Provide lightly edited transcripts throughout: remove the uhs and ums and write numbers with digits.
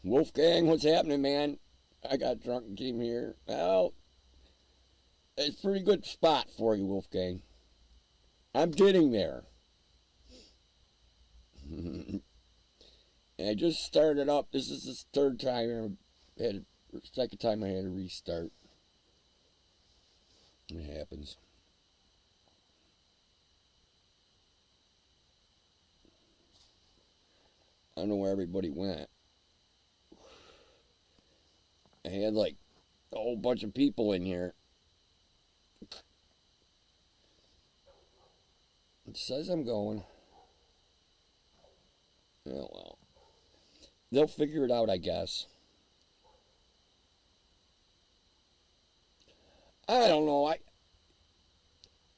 Wolfgang, what's happening, man? I got drunk and came here. Well, it's a pretty good spot for you, Wolfgang. I'm getting there. And I just started up. This is the third time second time I had to restart. It happens. I don't know where everybody went. I had like a whole bunch of people in here. It says I'm going. Oh well. They'll figure it out, I guess. I don't know.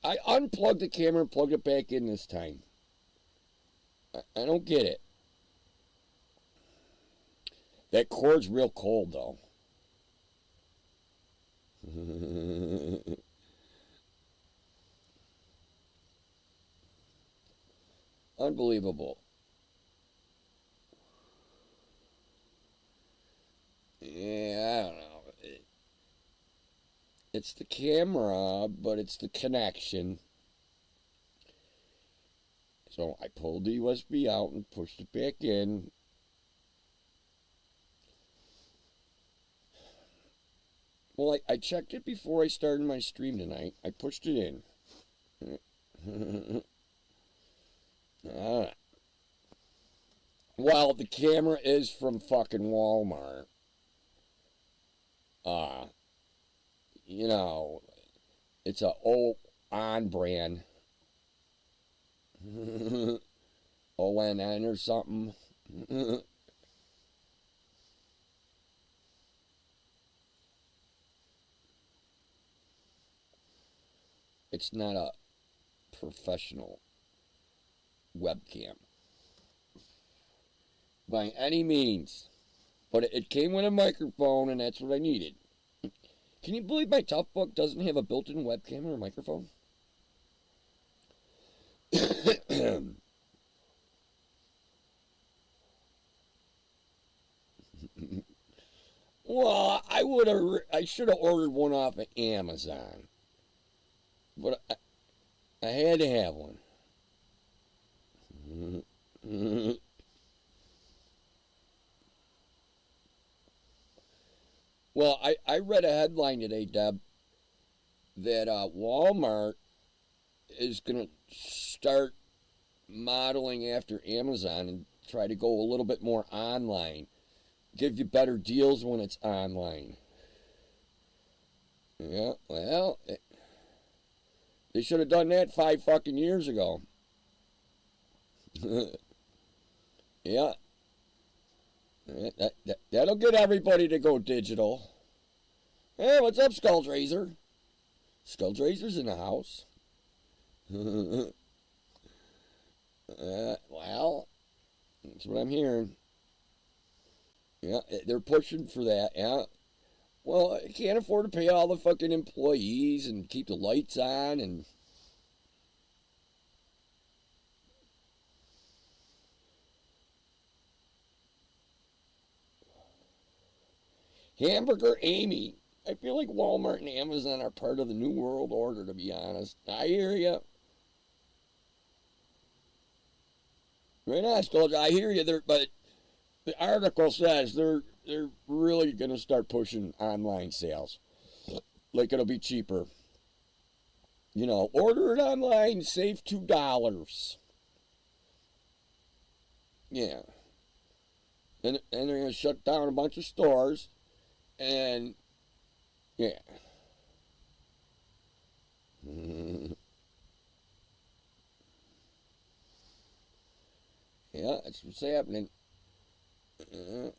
I unplugged the camera and plugged it back in this time. I don't get it. That cord's real cold, though. Unbelievable. Yeah, I don't know. It's the camera, but it's the connection. So I pulled the USB out and pushed it back in. Well, I checked it before I started my stream tonight. I pushed it in. Well, the camera is from fucking Walmart. You know, it's a old on brand. ONN or something. It's not a professional webcam by any means, but it came with a microphone, and that's what I needed. Can you believe my Toughbook doesn't have a built-in webcam or a microphone? Well, I should have ordered one off of Amazon, but I had to have one. Well, I read a headline today, Deb, that Walmart is going to start modeling after Amazon and try to go a little bit more online. Give you better deals when it's online. Yeah, well, they should have done that 5 fucking years ago. Yeah. That'll get everybody to go digital. Hey, what's up, Skulldrazer? Skulldrazer's in the house. Well, that's what I'm hearing. Yeah, they're pushing for that, yeah. Well, I can't afford to pay all the fucking employees and keep the lights on and... Hamburger Amy. I feel like Walmart and Amazon are part of the New World Order, to be honest. I hear you. Right on, Skulldra. I hear you there, but the article says they're really going to start pushing online sales. Like it'll be cheaper. You know, order it online, save $2. Yeah. And they're going to shut down a bunch of stores. And, yeah. Yeah, that's what's happening. I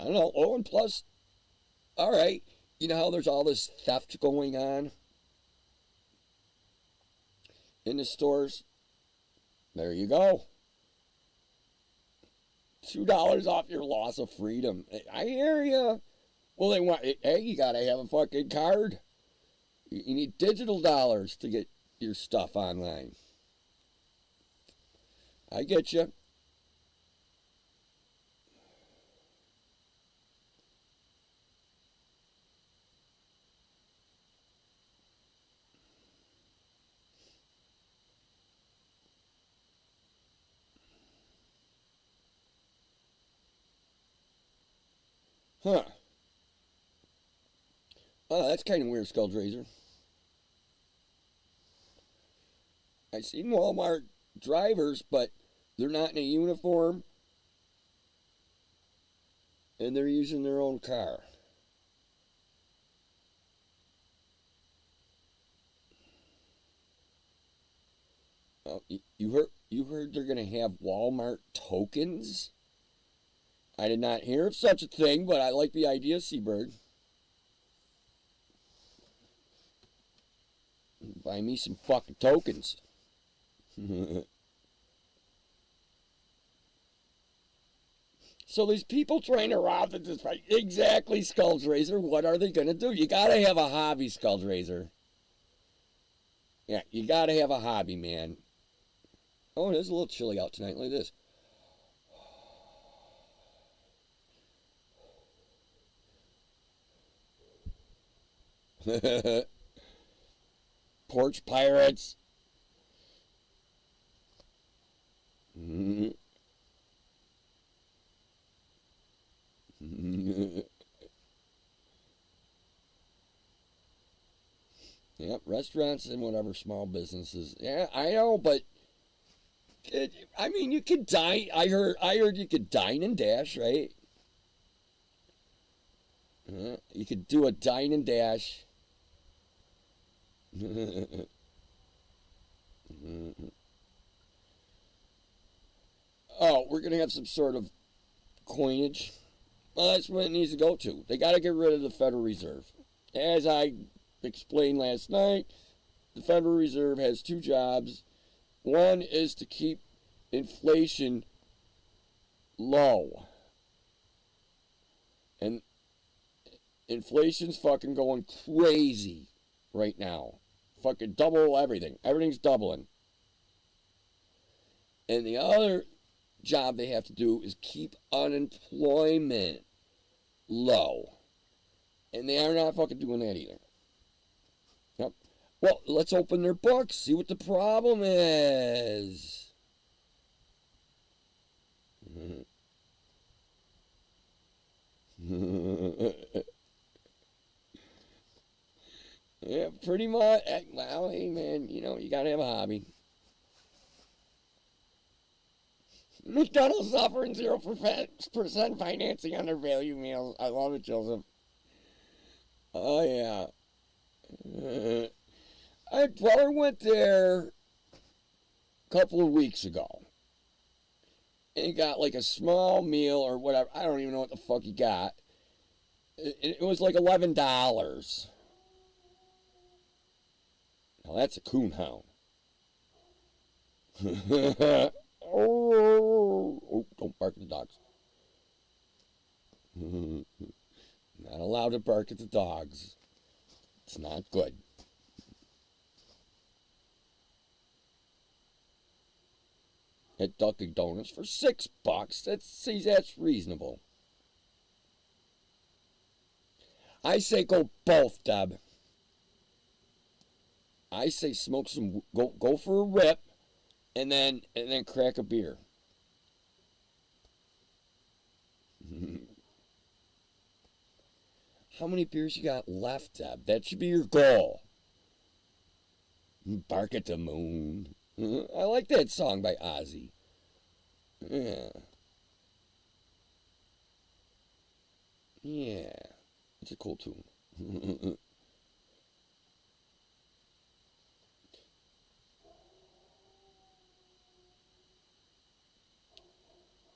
don't know. Oh, and plus, all right, you know how there's all this theft going on in the stores? There you go. $2 off your loss of freedom. I hear you. Well, they want, hey, you gotta have a fucking card. You need digital dollars to get your stuff online. I get you. Huh. Oh, that's kind of weird, Skulldrazer. I've seen Walmart drivers, but they're not in a uniform, and they're using their own car. Oh, you heard they're gonna have Walmart tokens? I did not hear of such a thing, but I like the idea, Seabird. Buy me some fucking tokens. So these people trying to rob the display. Exactly, Skulldrazer. What are they going to do? You got to have a hobby, Skulldrazer. Yeah, you got to have a hobby, man. Oh, it is a little chilly out tonight. Look at this. Porch pirates. Yep, restaurants and whatever small businesses. Yeah, I know, but I mean, you could dine. I heard you could dine and dash, right? You could do a dine and dash. Oh, we're gonna have some sort of coinage. Well, that's what it needs to go to. They got to get rid of the Federal Reserve. As I explained last night, the Federal Reserve has two jobs. One is to keep inflation low. And inflation's fucking going crazy right now. Fucking double everything. Everything's doubling. And the other job they have to do is keep unemployment low. And they are not fucking doing that either. Yep. Well, let's open their books, see what the problem is. Yeah, pretty much. Well, hey, man, you know, you gotta have a hobby. McDonald's offering 0% financing on their value meals. I love it, Joseph. Oh, yeah. My brother went there a couple of weeks ago. And he got like a small meal or whatever. I don't even know what the fuck he got. It was like $11. Now that's a coonhound. Oh, don't bark at the dogs. Not allowed to bark at the dogs. It's not good. At Dunkin' Donuts for $6. That's reasonable. I say go both, Deb. I say smoke some. Go for a rip, and then crack a beer. How many beers you got left, Deb? That should be your goal. Bark at the moon. I like that song by Ozzy. Yeah. Yeah. It's a cool tune.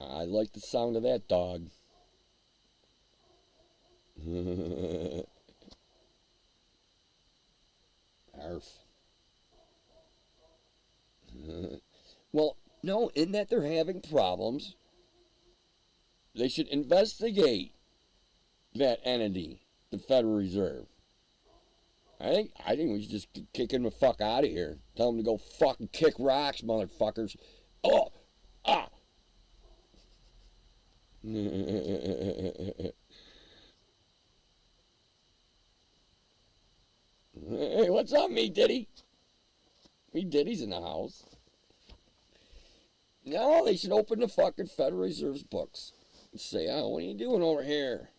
I like the sound of that dog. Arf. Well, no, in that they're having problems, they should investigate that entity, the Federal Reserve. I think we should just kick him the fuck out of here. Tell him to go fucking kick rocks, motherfuckers. Oh, ah. Hey, what's up, me Diddy? Me Diddy's in the house. No, they should open the fucking Federal Reserve's books and say, oh, what are you doing over here?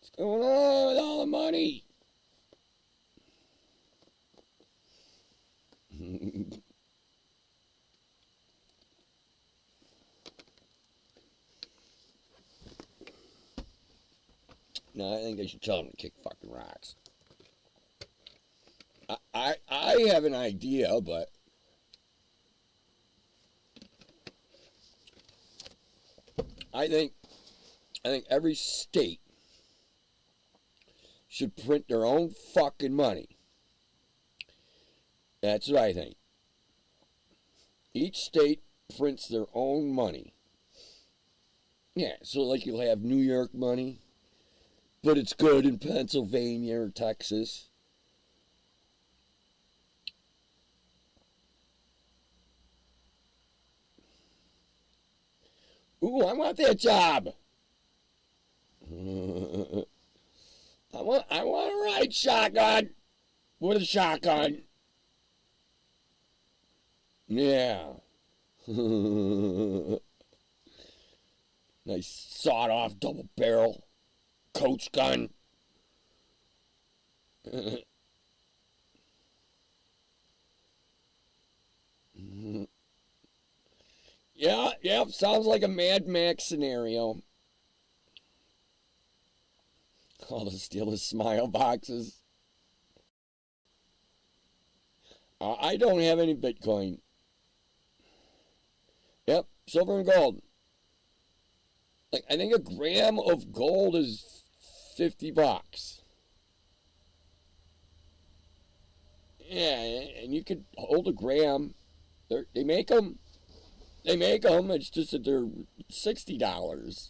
What's going on with all the money? No, I think I should tell him to kick fucking rocks. I have an idea, but I think every state should print their own fucking money. That's what I think. Each state prints their own money. Yeah, so like you'll have New York money, but it's good in Pennsylvania or Texas. Ooh, I want that job. I want to ride shotgun with a shotgun. Yeah. Nice sawed off double barrel coach gun. Yeah, sounds like a Mad Max scenario. All the steal his smile boxes. I don't have any Bitcoin. Yep, silver and gold. Like, I think a gram of gold is $50. Yeah, and you could hold a gram. They make them. They make them. It's just that they're $60.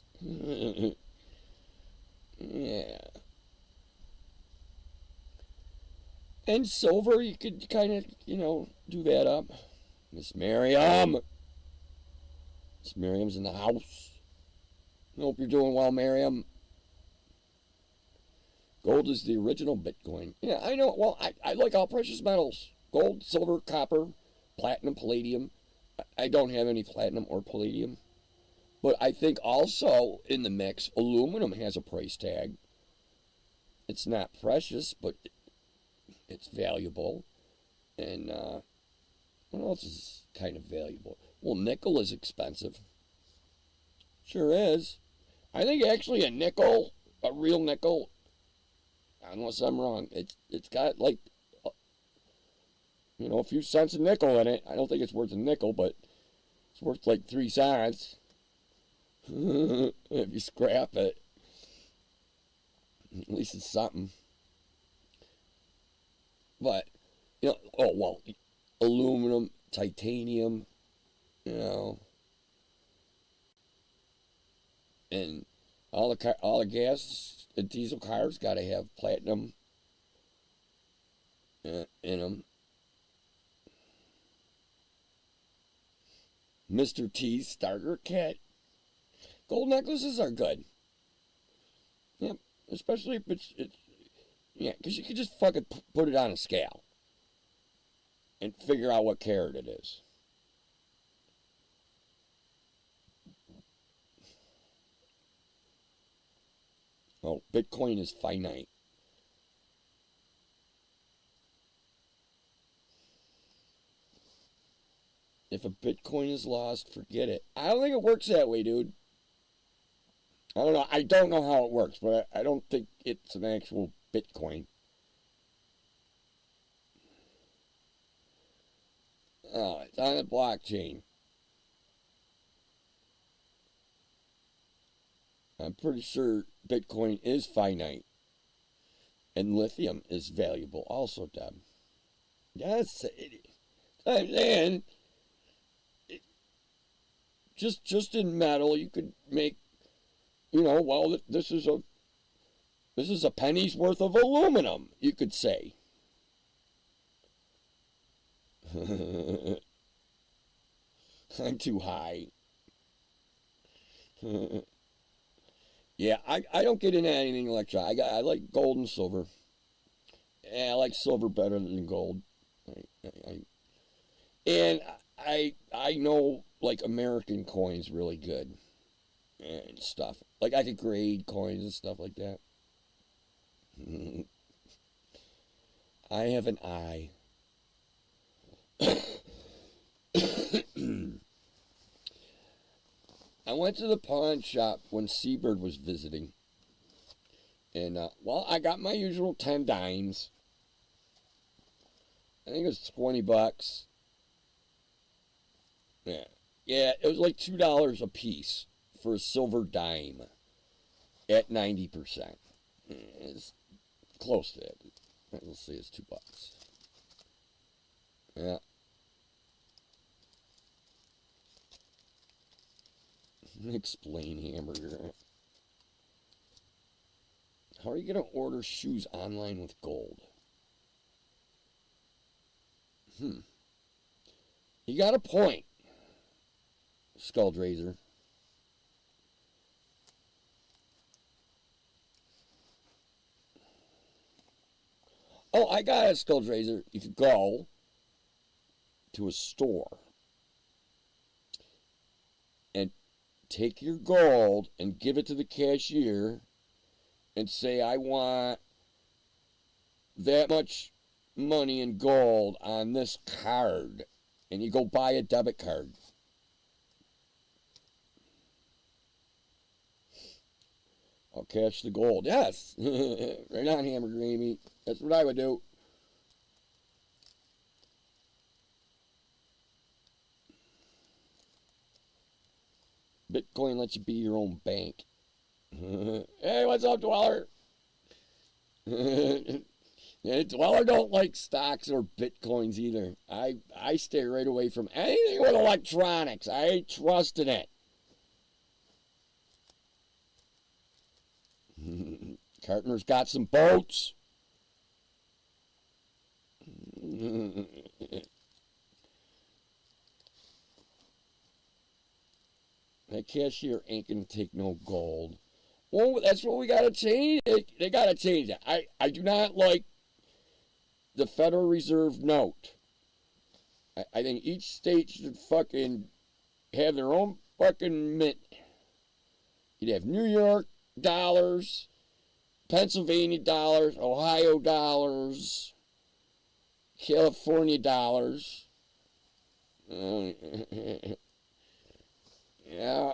Yeah. And silver, you could kind of, do that up. Miss Miriam. Miss Miriam's in the house. Hope you're doing well, Miriam. Gold is the original Bitcoin. Yeah, I know. Well, I like all precious metals. Gold, silver, copper, platinum, palladium. I don't have any platinum or palladium. But I think also in the mix, aluminum has a price tag. It's not precious, but it's valuable. And what else is kind of valuable? Well, nickel is expensive. Sure is. I think actually a real nickel, unless I'm wrong, it's got like, a few cents of nickel in it. I don't think it's worth a nickel, but it's worth like 3 cents. If you scrap it. At least it's something. But, aluminum, titanium, and all the gas, the diesel cars got to have platinum in them. Mr. T's starter kit. Gold necklaces are good. Yep, especially if it's because you can just fucking put it on a scale and figure out what carat it is. Oh, Bitcoin is finite. If a Bitcoin is lost, forget it. I don't think it works that way, dude. I don't know. I don't know how it works, but I don't think it's an actual Bitcoin. Oh, it's on the blockchain. I'm pretty sure Bitcoin is finite. And lithium is valuable also, Deb. Yes, I'm saying, just in metal, you could make, this is a penny's worth of aluminum, you could say. I'm too high. Yeah, I don't get into anything electronic. I like gold and silver. Yeah, I like silver better than gold. And I know like American coins really good and stuff. Like I could grade coins and stuff like that. I have an eye. I went to the pawn shop when Seabird was visiting. And, well, I got my usual 10 dimes. I think it was $20. Yeah. Yeah, it was like $2 a piece for a silver dime at 90%. It's close to it. Let's see, it's $2. Yeah. Explain hamburger. How are you going to order shoes online with gold? You got a point, Skulldrazer. Oh, I got a Skulldrazer. You could go to a store and take your gold and give it to the cashier and say, I want that much money in gold on this card. And you go buy a debit card. I'll cash the gold. Yes. Right on, Hamburger Amy. That's what I would do. Bitcoin lets you be your own bank. Hey, what's up, Dweller? Dweller don't like stocks or Bitcoins either. I stay right away from anything with electronics. I ain't trusting it. Cartner's got some boats. That cashier ain't gonna take no gold. Well, that's what we gotta change. They gotta change it. I do not like the Federal Reserve note. I think each state should fucking have their own fucking mint. You'd have New York dollars, Pennsylvania dollars, Ohio dollars, California dollars. Yeah.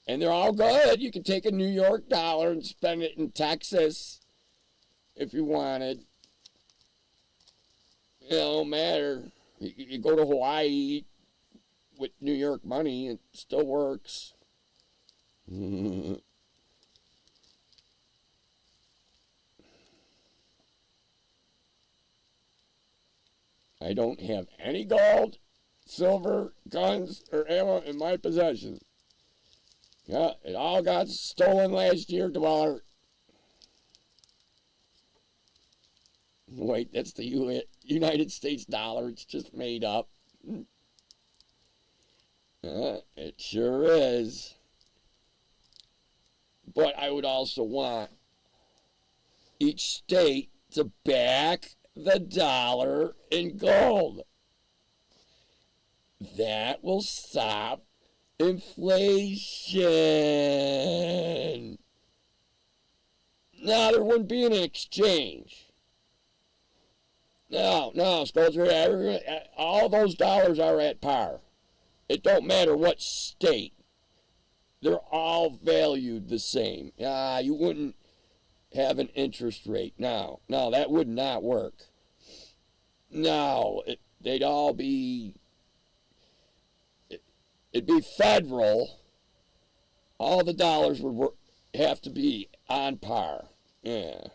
And they're all good. You can take a New York dollar and spend it in Texas if you wanted. It don't matter. You go to Hawaii with New York money, it still works. I don't have any gold, silver, guns, or ammo in my possession. Yeah, it all got stolen last year, Dweller. Wait, that's the United States dollar. It's just made up. It sure is. But I would also want each state to back the dollar in gold. That will stop inflation. No, there wouldn't be an exchange. No, Sculpture, all those dollars are at par. It don't matter what state. They're all valued the same. You wouldn't have an interest rate. No, that would not work. No, they'd all be... It'd be federal. All the dollars would have to be on par. Yeah.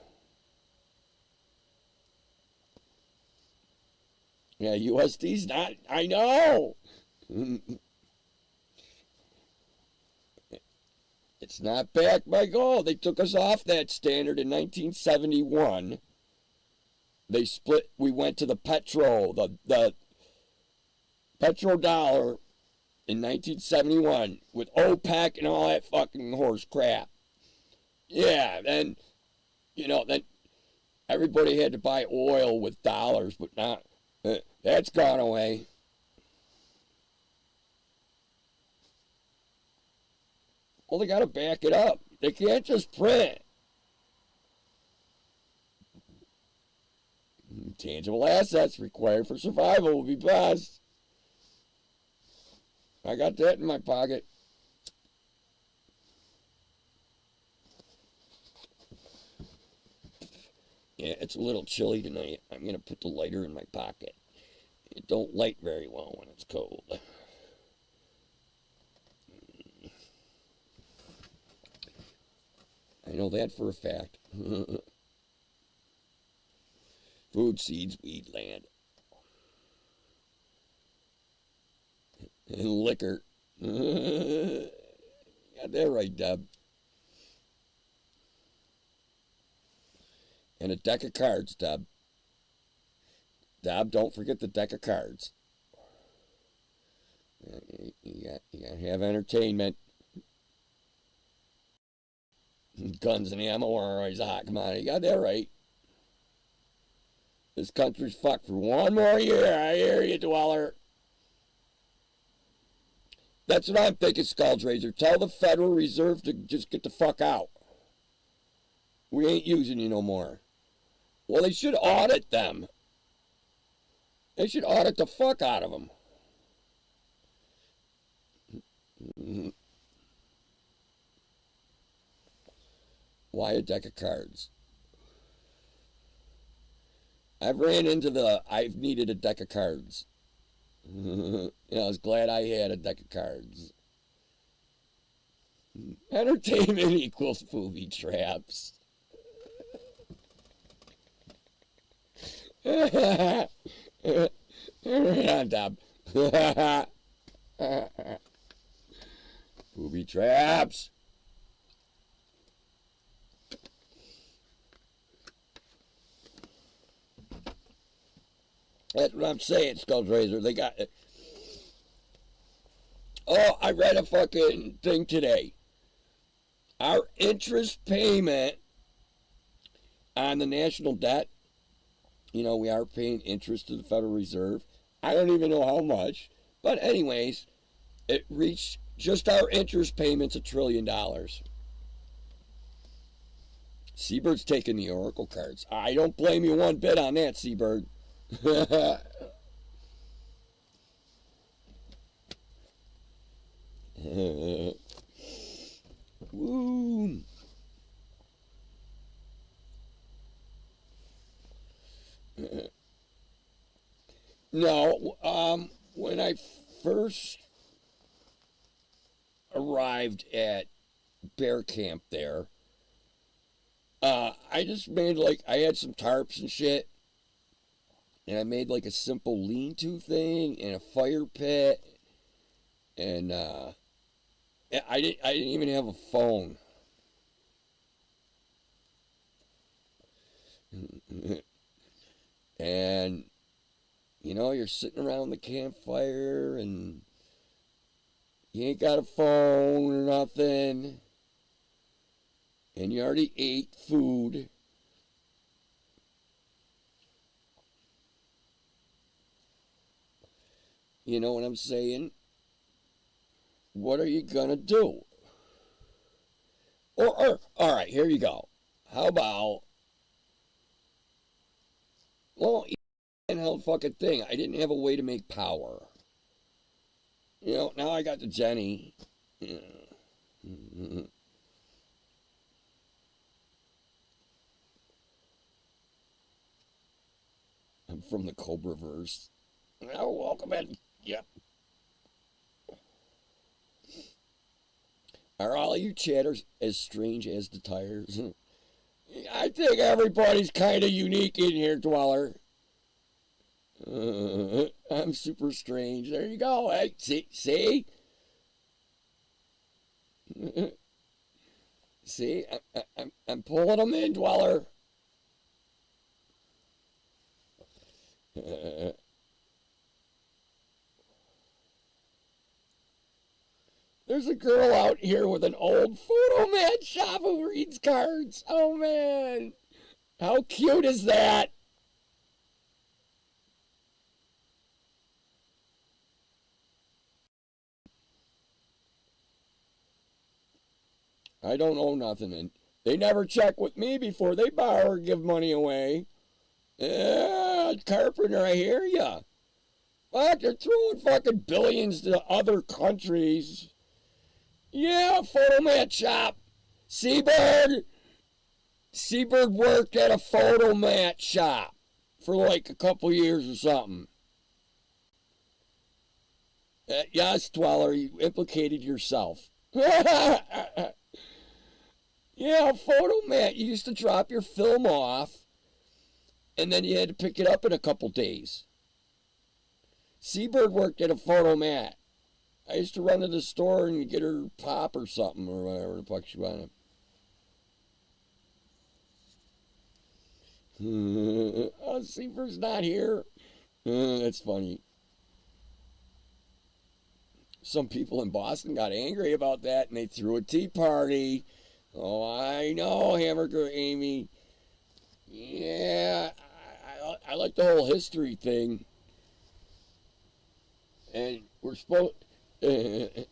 Yeah, USD's not... I know! It's not backed by gold. They took us off that standard in 1971. They split... We went to the petro, the petrodollar in 1971 with OPEC and all that fucking horse crap. Yeah, then, then everybody had to buy oil with dollars, but not... that's gone away. Well, they got to back it up. They can't just print. Tangible assets required for survival will be best. I got that in my pocket. Yeah, it's a little chilly tonight. I'm going to put the lighter in my pocket. It don't light very well when it's cold. I know that for a fact. Food, seeds, weed, land. And liquor. Got that right, Deb. And a deck of cards, Deb. Deb, don't forget the deck of cards. You gotta have entertainment. Guns and ammo are always a hot commodity. You got that right. This country's fucked for one more year. I hear you, Dweller. That's what I'm thinking, Skulls Razor. Tell the Federal Reserve to just get the fuck out. We ain't using you no more. Well, they should audit them. They should audit the fuck out of them. Why a deck of cards? I've needed a deck of cards. I was glad I had a deck of cards. Entertainment equals booby traps. Right on top. Booby traps. That's what I'm saying, Skulls Razor. They got it. Oh, I read a fucking thing today. Our interest payment on the national debt, we are paying interest to the Federal Reserve. I don't even know how much. But anyways, it reached just our interest payments $1 trillion. Seabird's taking the Oracle cards. I don't blame you one bit on that, Seabird. Woo. No, when I first arrived at Bear Camp there, I just made I had some tarps and shit. And I made a simple lean-to thing and a fire pit. And I didn't even have a phone. And you're sitting around the campfire and you ain't got a phone or nothing. And you already ate food. You know what I'm saying? What are you gonna do? Or all right, here you go. How about, handheld fucking thing. I didn't have a way to make power. Now I got the Jenny. I'm from the Cobraverse. Oh, welcome in. Yep. Are all you chatters as strange as the tires? I think everybody's kind of unique in here, Dweller. I'm super strange. There you go. Hey, see? See? I'm pulling them in, Dweller. There's a girl out here with an old photo mat shop who reads cards. Oh, man. How cute is that? I don't owe nothing, and they never check with me before they borrow or give money away. Yeah. Yeah, Carpenter, I hear ya. Fuck, they're throwing fucking billions to other countries. Yeah, Photomat shop. Seabird worked at a Photomat shop for like a couple years or something. Yes, Dweller, you implicated yourself. Yeah, Photomat. You used to drop your film off, and then you had to pick it up in a couple days. Seabird worked at a Photomat. I used to run to the store and get her pop or something, or whatever the fuck she wanted. Oh, Seabird's not here. That's funny. Some people in Boston got angry about that, and they threw a tea party. Oh, I know, Hamburger Amy. Yeah, I like the whole history thing. And we're supposed... in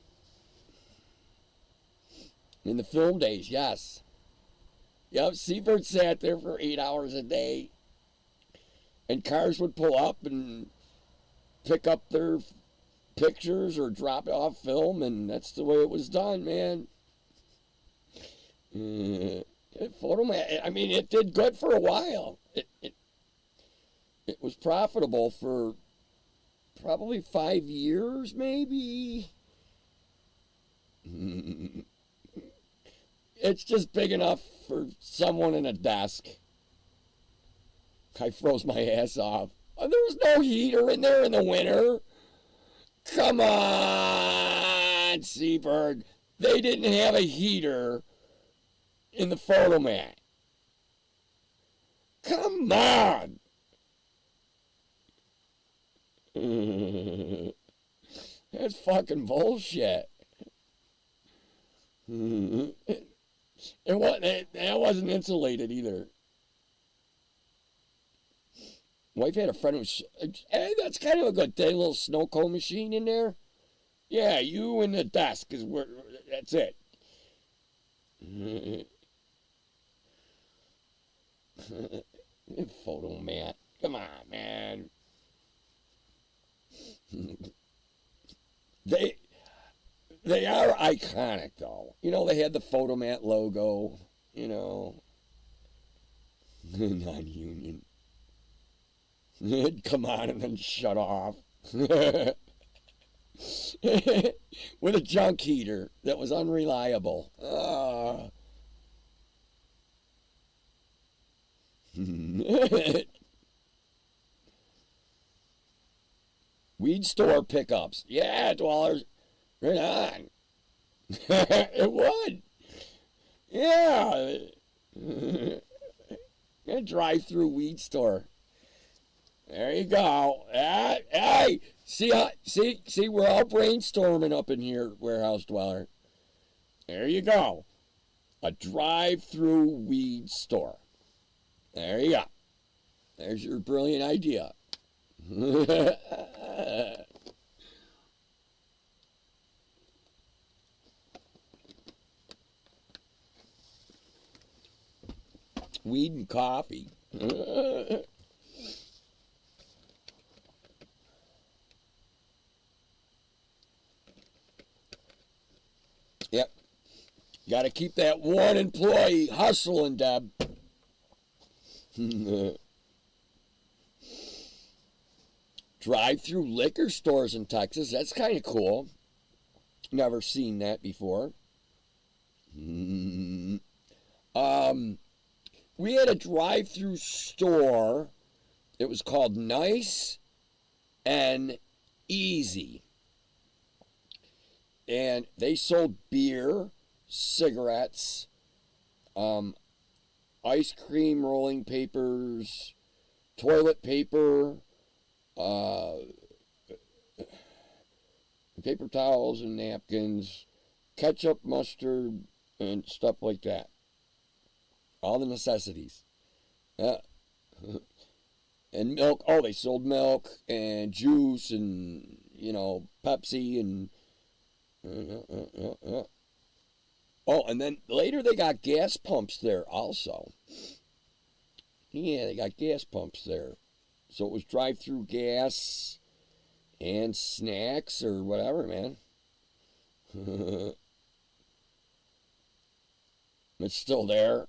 the film days, yes. Yep, Seabird sat there for 8 hours a day. And cars would pull up and pick up their pictures or drop off film, and that's the way it was done, man. Photomat, I mean, it did good for a while. It was profitable for probably 5 years, maybe. It's just big enough for someone in a desk. I froze my ass off. There was no heater in there in the winter. Come on, Seabird. They didn't have a heater in the Photomat. Come on. That's fucking bullshit. That wasn't insulated either. Wife had a friend who was, hey, that's kind of a good thing, a little snow cone machine in there. Yeah, you and the desk is where, that's it. Photomat. Come on, man. They are iconic, though. You know, they had the Photomat logo, you know. Non-union. Come on and then shut off. With a junk heater that was unreliable. Weed store pickups. Yeah, Dwellers. Right on. It would. Yeah. A drive-through weed store. There you go. Hey, see, we're all brainstorming up in here, Warehouse Dweller. There you go. A drive-through weed store. There you go. There's your brilliant idea. Weed and coffee. Yep. Got to keep that one employee hustling, Deb. Drive-through liquor stores in Texas. That's kind of cool. Never seen that before. We had a drive-through store. It was called Nice and Easy. And they sold beer, cigarettes, ice cream rolling papers, toilet paper, paper towels and napkins, ketchup, mustard, and stuff like that. All the necessities. And milk. Oh, they sold milk and juice and, you know, Pepsi and... Oh, and then later they got gas pumps there also. Yeah, they got gas pumps there. So it was drive-through gas and snacks or whatever, man. It's still there.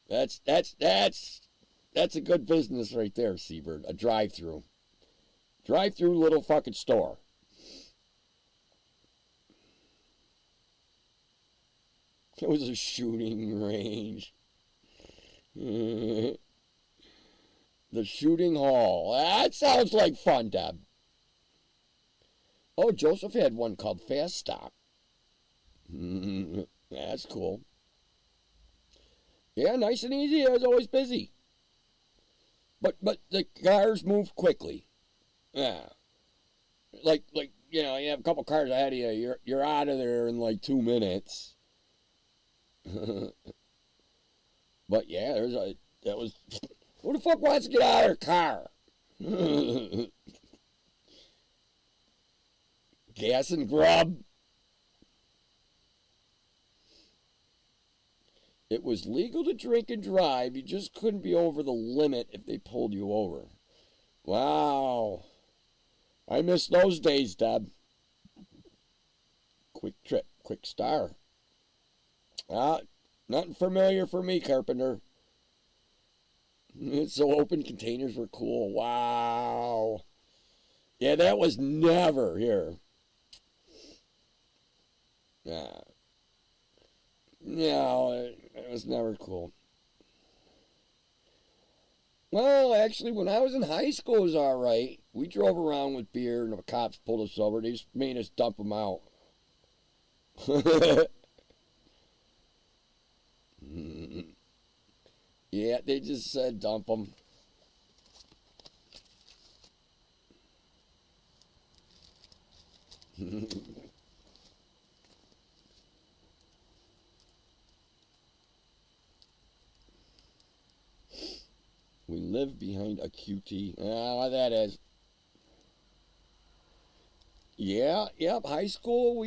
That's a good business right there, Seabird. A drive-through. Drive-through little fucking store. It was a shooting range. The shooting hall. That sounds like fun, Deb. Oh, Joseph had one called Fast Stop. That's cool. Yeah, nice and easy. It was always busy. But the cars move quickly. Yeah. Like you know, you have a couple cars ahead of you. You're out of there in like 2 minutes. But yeah, that was who the fuck wants to get out of their car? Gas and grub. It was legal to drink and drive. You just couldn't be over the limit if they pulled you over. Wow. I miss those days, Deb. Quick Trip, Quick Star. Nothing familiar for me, Carpenter. So open containers were cool. Wow. Yeah, that was never here. No, it was never cool. Well, actually, when I was in high school, it was all right. We drove around with beer, and the cops pulled us over. They just made us dump them out. Yeah, they just said dump them. We live behind a QT. What that is. Yeah, yep, high school,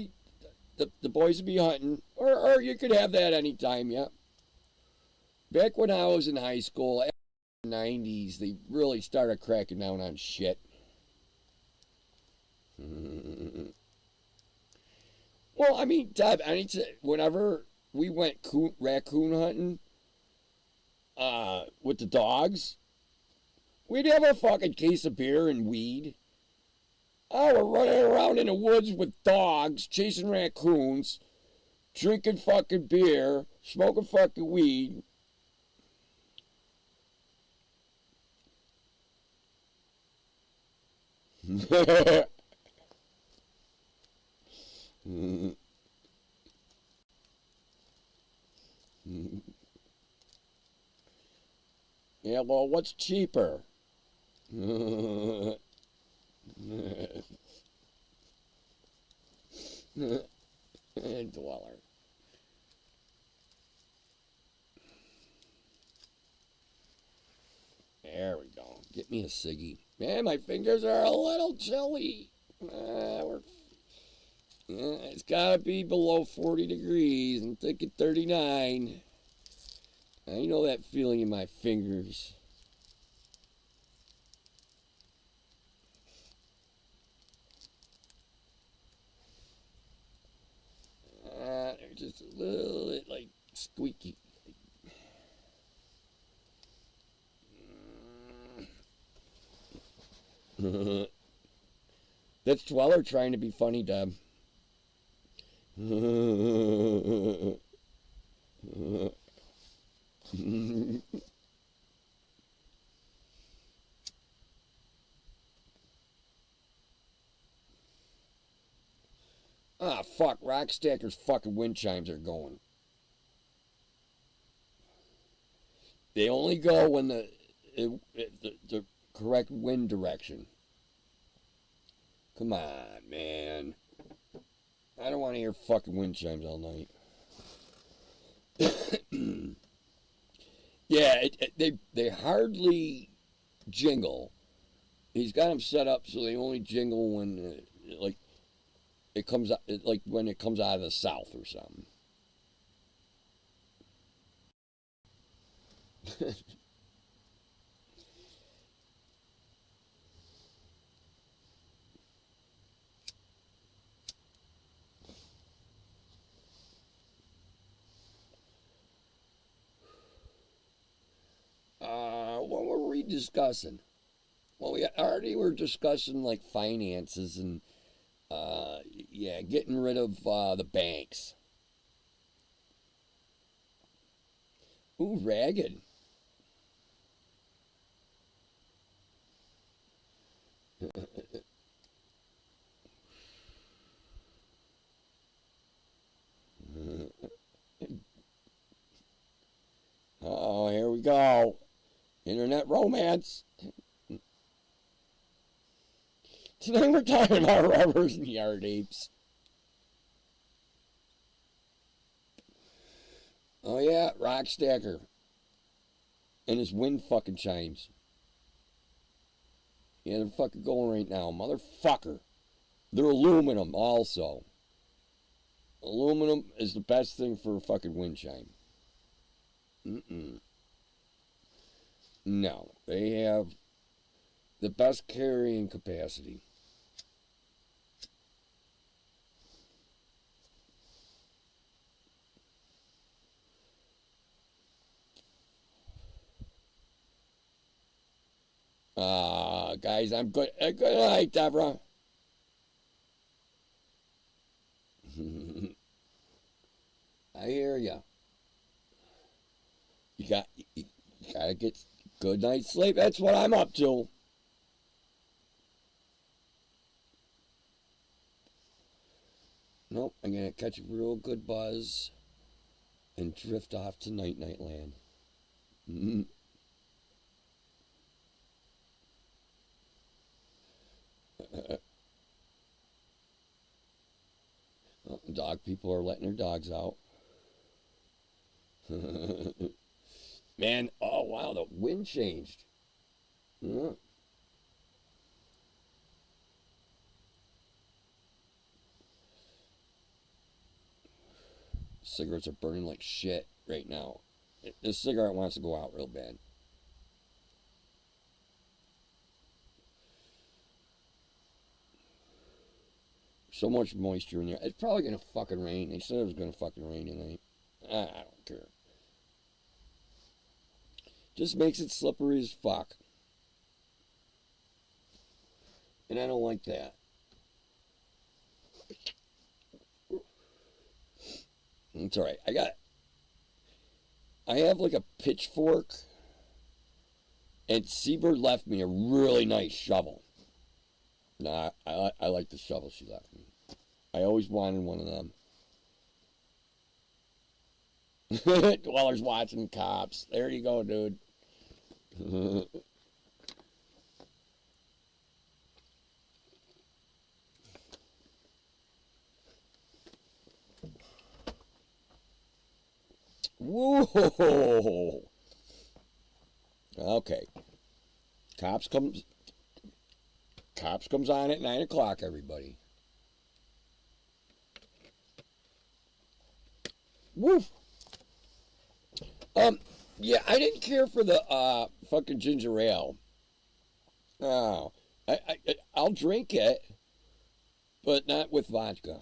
the boys would be hunting. Or you could have that anytime, yep. Back when I was in high school, in the 90s, they really started cracking down on shit. Well, I mean, Deb, whenever we went raccoon hunting with the dogs, we'd have a fucking case of beer and weed. Oh, we're running around in the woods with dogs, chasing raccoons, drinking fucking beer, smoking fucking weed. Yeah, well, what's cheaper? Dweller. There we go. Get me a ciggy. Man, my fingers are a little chilly. It's gotta be below 40 degrees. I'm thinking 39. I know that feeling in my fingers. They're just a little bit like squeaky. That's Dweller trying to be funny, Deb. Ah, fuck. Rockstacker's fucking wind chimes are going. They only go when the correct wind direction. Come on, man. I don't want to hear fucking wind chimes all night. Yeah, they hardly jingle. He's got them set up so they only jingle when like it comes out, like when it comes out of the south or something. discussing? Well, we already were discussing like finances and yeah, getting rid of the banks. Ooh, ragged. Oh, here we go. Internet romance. Today we're talking about rubbers and yard apes. Oh yeah, Rockstacker. And his wind fucking chimes. Yeah, they're fucking going right now, motherfucker. They're aluminum also. Aluminum is the best thing for a fucking wind chime. No, they have the best carrying capacity. Guys, I'm good. Good night, Deborah. I hear ya. You gotta get good night's sleep. That's what I'm up to. Nope, I'm gonna catch a real good buzz and drift off to night land. Well, dog people are letting their dogs out. Man, oh wow, the wind changed. Yeah. Cigarettes are burning like shit right now. This cigarette wants to go out real bad. So much moisture in there. It's probably gonna fucking rain. They said it was gonna fucking rain tonight. I don't care. Just makes it slippery as fuck. And I don't like that. It's alright. I have like a pitchfork. And Seabird left me a really nice shovel. Nah, I like the shovel she left me. I always wanted one of them. Dweller's watching cops. There you go, dude. Whoa. Okay. Cops comes on at 9 o'clock, everybody. Woof. Yeah, I didn't care for the fucking ginger ale. Oh, I'll drink it, but not with vodka.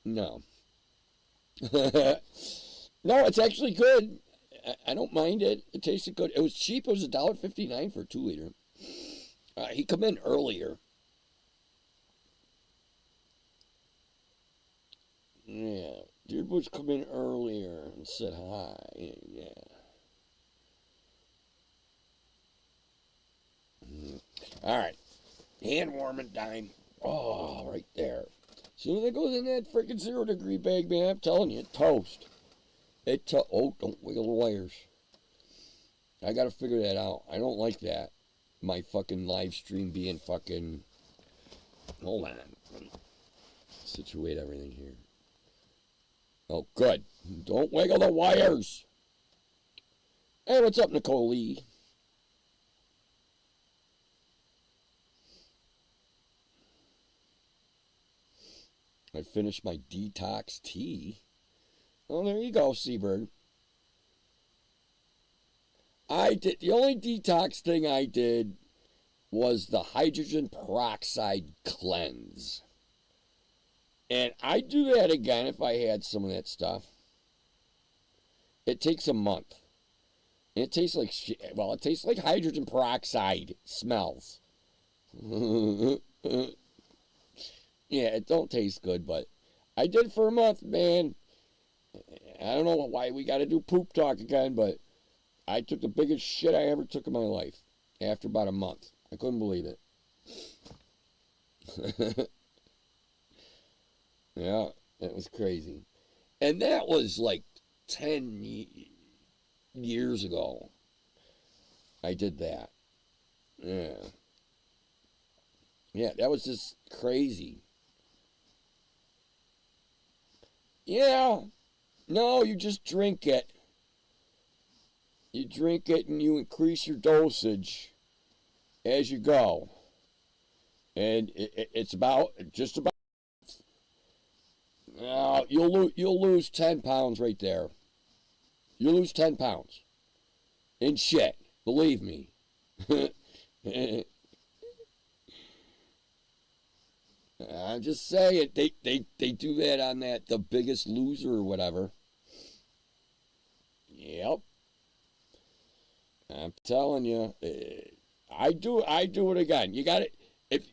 No. No, it's actually good. I don't mind it. It tasted good. It was cheap. It was $1.59 for a 2-liter. He come in earlier. Yeah, Dude Bush come in earlier and said hi. Yeah. All right. Hand warming time. Oh, right there. As soon as it goes in that freaking 0-degree bag, man, I'm telling you, toast. Oh, don't wiggle the wires. I gotta figure that out. I don't like that. My fucking live stream being fucking... Hold on. Situate everything here. Oh, good. Don't wiggle the wires. Hey, what's up, Nicole Lee? I finished my detox tea. Oh, there you go, Seabird. The only detox thing I did was the hydrogen peroxide cleanse. And I'd do that again if I had some of that stuff. It takes a month. It tastes like shit. Well, it tastes like hydrogen peroxide smells. Yeah, it don't taste good, but I did for a month, man. I don't know why we got to do poop talk again, but I took the biggest shit I ever took in my life after about a month. I couldn't believe it. Yeah, it was crazy. And that was like 10 years ago. I did that. Yeah. Yeah, that was just crazy. Yeah. No, you just drink it. You drink it and you increase your dosage as you go. And it's about, just about, you'll lose 10 pounds right there. You'll lose 10 pounds. In shit. Believe me. I'm just saying, they do that on that The Biggest Loser or whatever. Yep. I'm telling you, I do it again. You got it. If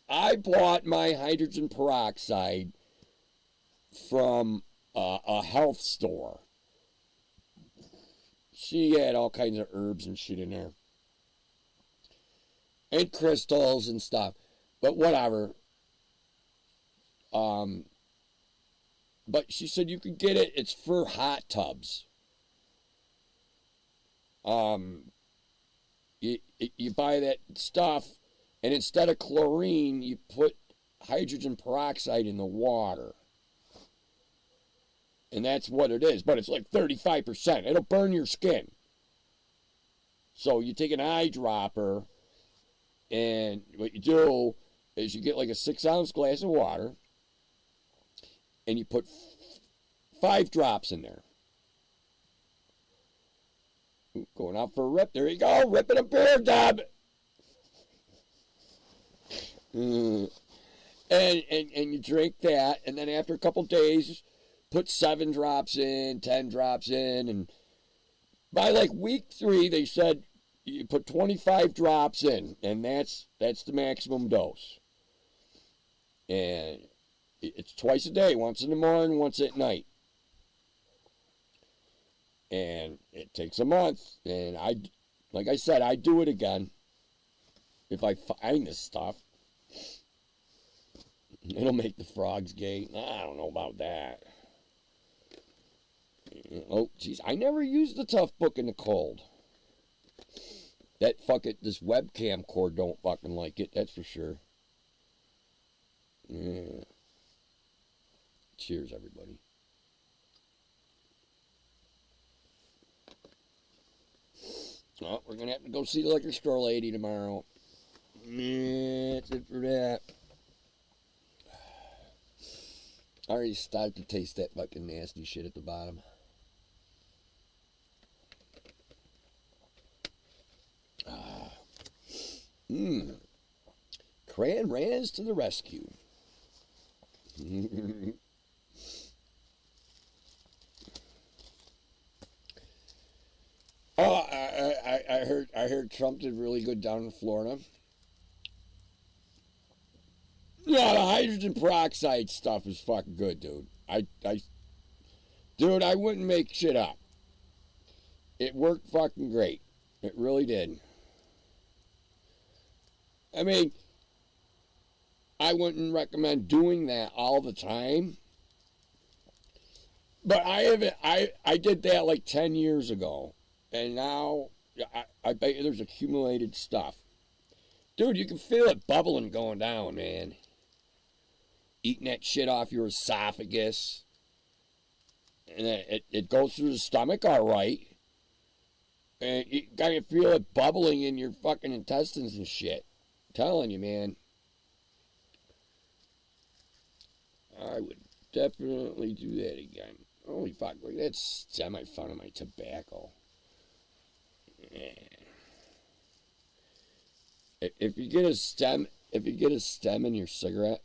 I bought my hydrogen peroxide from a health store, she had all kinds of herbs and shit in there, and crystals and stuff. But whatever. But she said you could get it. It's for hot tubs. You buy that stuff, and instead of chlorine, you put hydrogen peroxide in the water. And that's what it is. But it's like 35%. It'll burn your skin. So you take an eyedropper, and what you do is you get like a 6-ounce glass of water, and you put 5 drops in there. Going out for a rip. There you go. Ripping a beer tub. And you drink that, and then after a couple days, put 7 drops in, 10 drops in, and by like week 3, they said you put 25 drops in, and that's the maximum dose. And it's twice a day, once in the morning, once at night. And it takes a month, and like I said, I do it again if I find this stuff. It'll make the frogs gay. I don't know about that. Oh, jeez, I never used the Tough Book in the cold. That this webcam cord don't fucking like it, that's for sure. Yeah. Cheers, everybody. Oh, we're going to have to go see the liquor store lady tomorrow. That's it for that. I already started to taste that fucking nasty shit at the bottom. Cran Raz to the rescue. Oh, I heard Trump did really good down in Florida. No, the hydrogen peroxide stuff is fucking good, dude. Dude, I wouldn't make shit up. It worked fucking great. It really did. I mean, I wouldn't recommend doing that all the time. But I did that like 10 years ago. And now, I bet you there's accumulated stuff. Dude, you can feel it bubbling going down, man. Eating that shit off your esophagus. And it goes through the stomach all right. And you gotta feel it bubbling in your fucking intestines and shit. I'm telling you, man. I would definitely do that again. Holy fuck, look at that stem I found in my tobacco. Yeah. If you get a stem in your cigarette,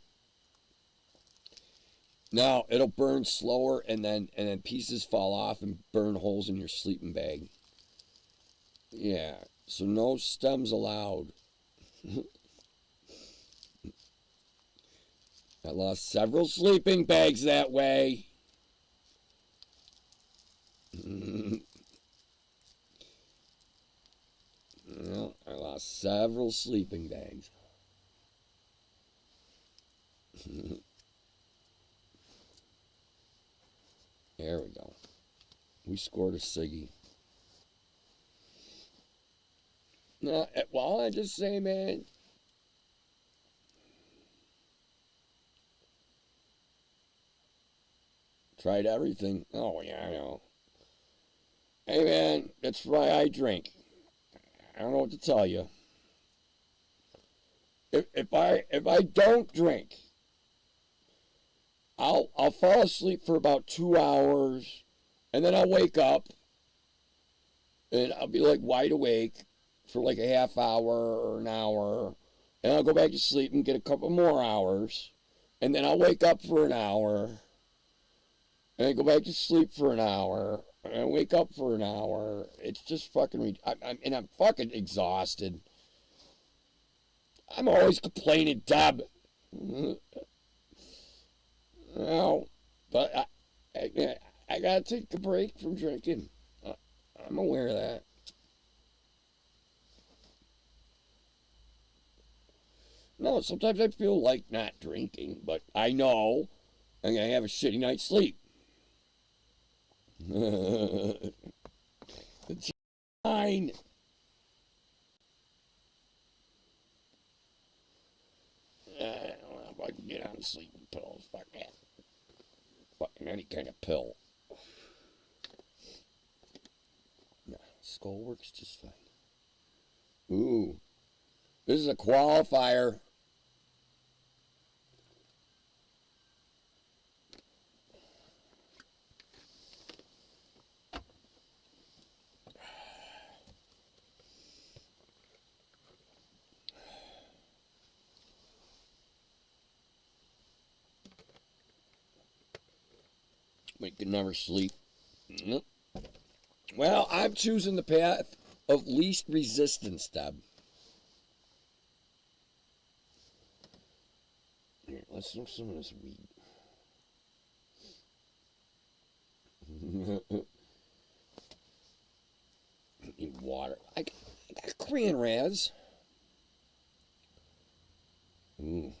no, it'll burn slower, and then pieces fall off and burn holes in your sleeping bag. Yeah, so no stems allowed. I lost several sleeping bags that way. Well, I lost several sleeping bags. There we go. We scored a Siggy. No, well, I just say, man. Tried everything. Oh, yeah, I know. Hey, man, that's why I drink. I don't know what to tell you. If I don't drink, I'll fall asleep for about 2 hours, and then I'll wake up, and I'll be like wide awake for like a half hour or an hour, and I'll go back to sleep and get a couple more hours, and then I'll wake up for an hour, and I go back to sleep for an hour, and I wake up for an hour. It's just fucking. I'm fucking exhausted. I'm always complaining, Deb. No, but I gotta take a break from drinking. I'm aware of that. No, sometimes I feel like not drinking, but I know I'm gonna have a shitty night's sleep. It's fine. I don't know if I can get on sleeping pills. Fuck that. Fucking any kind of pill. Nah, skull works just fine. Ooh. This is a qualifier. We can never sleep. Nope. Well, I'm choosing the path of least resistance, Deb. Here, let's smoke some of this weed. Need water. I got Korean Raz. Ooh.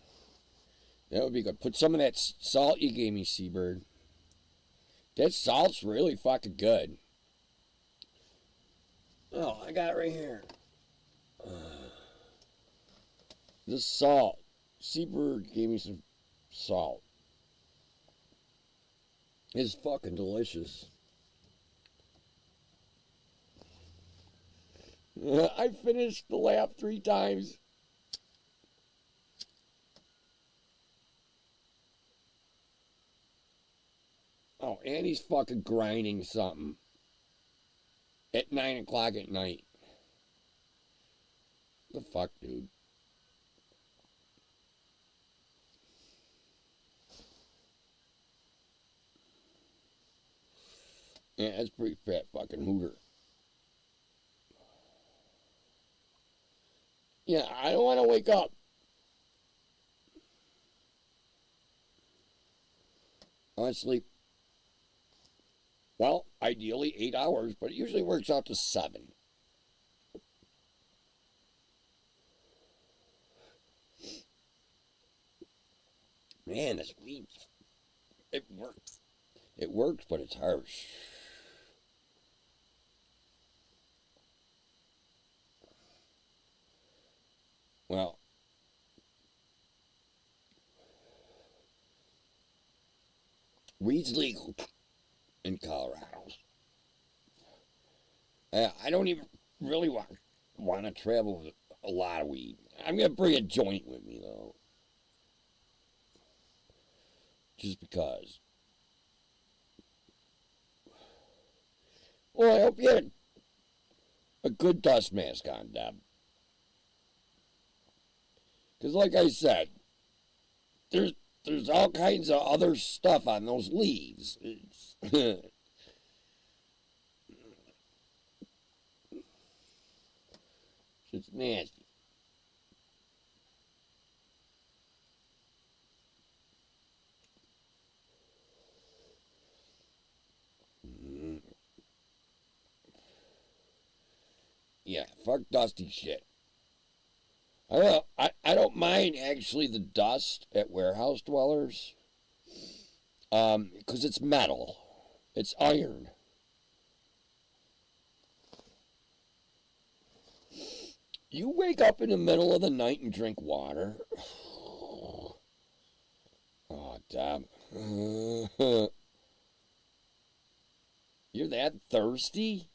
That would be good. Put some of that salt you gave me, Seabird. That salt's really fucking good. Oh, I got it right here. This salt. Seabird gave me some salt. It's fucking delicious. I finished the lap 3 times. Oh, and he's fucking grinding something at 9 o'clock at night. The fuck, dude? Yeah, that's pretty fat fucking hooter. Yeah, I don't want to wake up. I want to sleep. Well, ideally 8 hours, but it usually works out to 7. Man, this weed, it works. It works, but it's harsh. Well, weed's legal in Colorado. I don't even really want to travel with a lot of weed. I'm going to bring a joint with me, though. Just because. Well, I hope you had a good dust mask on, Deb. Because like I said, there's all kinds of other stuff on those leaves. It's nasty. Yeah, fuck dusty shit. I don't mind actually the dust at warehouse dwellers. Because it's metal. It's iron. You wake up in the middle of the night and drink water. Oh, damn. You're that thirsty?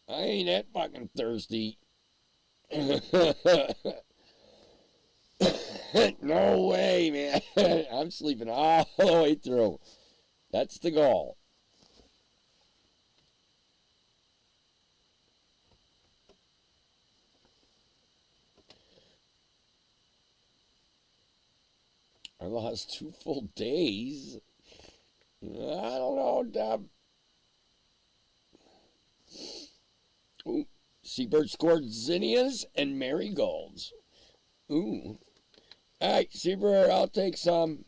I ain't that fucking thirsty. No way, man. I'm sleeping all the way through. That's the goal. I lost 2 full days. I don't know, Deb. Ooh, Seabird scored zinnias and marigolds. Ooh. All right, Seabird, I'll take some.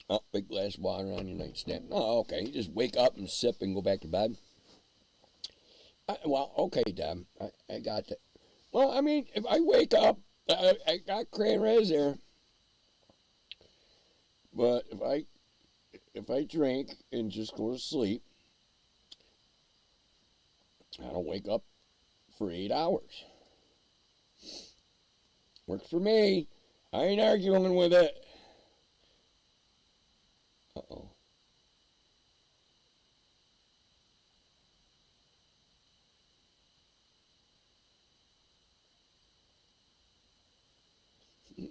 Oh, big glass of water on your nightstand. Oh, okay. You just wake up and sip and go back to bed. Well, okay, Deb. I got that. Well, I mean, if I wake up, I got cranberries there. But if I drink and just go to sleep, I don't wake up for 8 hours. Works for me. I ain't arguing with it. Uh-oh.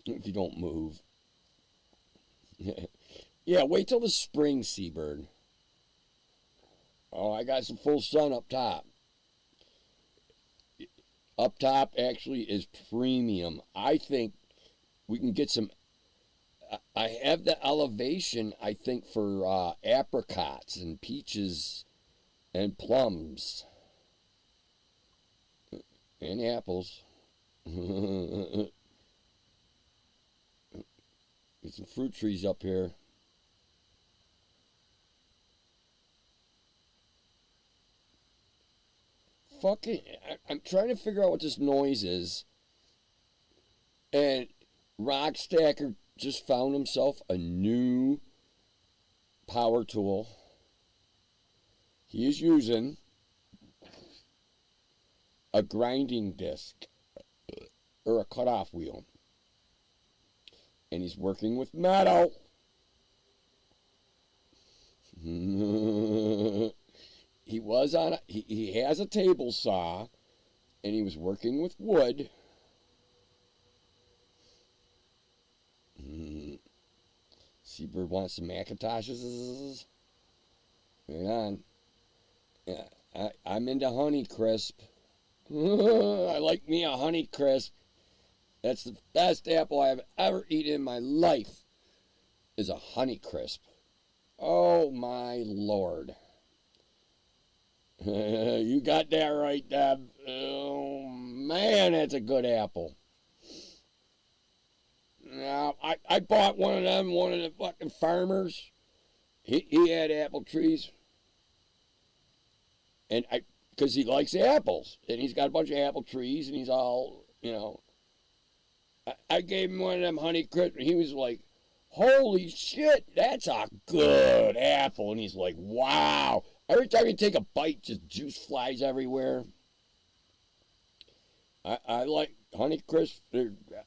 If you don't move. Yeah, wait till the spring, Seabird. Oh, I got some full sun up top. Up top actually is premium. I think we can get some. I have the elevation, I think, for apricots and peaches and plums and apples. Get some fruit trees up here. Fucking, I'm trying to figure out what this noise is. And Rockstacker just found himself a new power tool. He is using a grinding disc or a cutoff wheel. And he's working with metal. He was on he has a table saw and he was working with wood. Seabird wants some Macintoshes. Hang on. Yeah, I'm into Honey Crisp. I like me a Honey Crisp. That's the best apple I've ever eaten in my life. Is a Honey Crisp. Oh my Lord. You got that right, Deb. Oh man, that's a good apple. Now, I bought one of the fucking farmers. He had apple trees. And because he likes apples. And he's got a bunch of apple trees and he's all, I gave him one of them Honey Crisp and he was like, holy shit, that's a good apple. And he's like, wow. Every time you take a bite, just juice flies everywhere. I like Honey Crisp.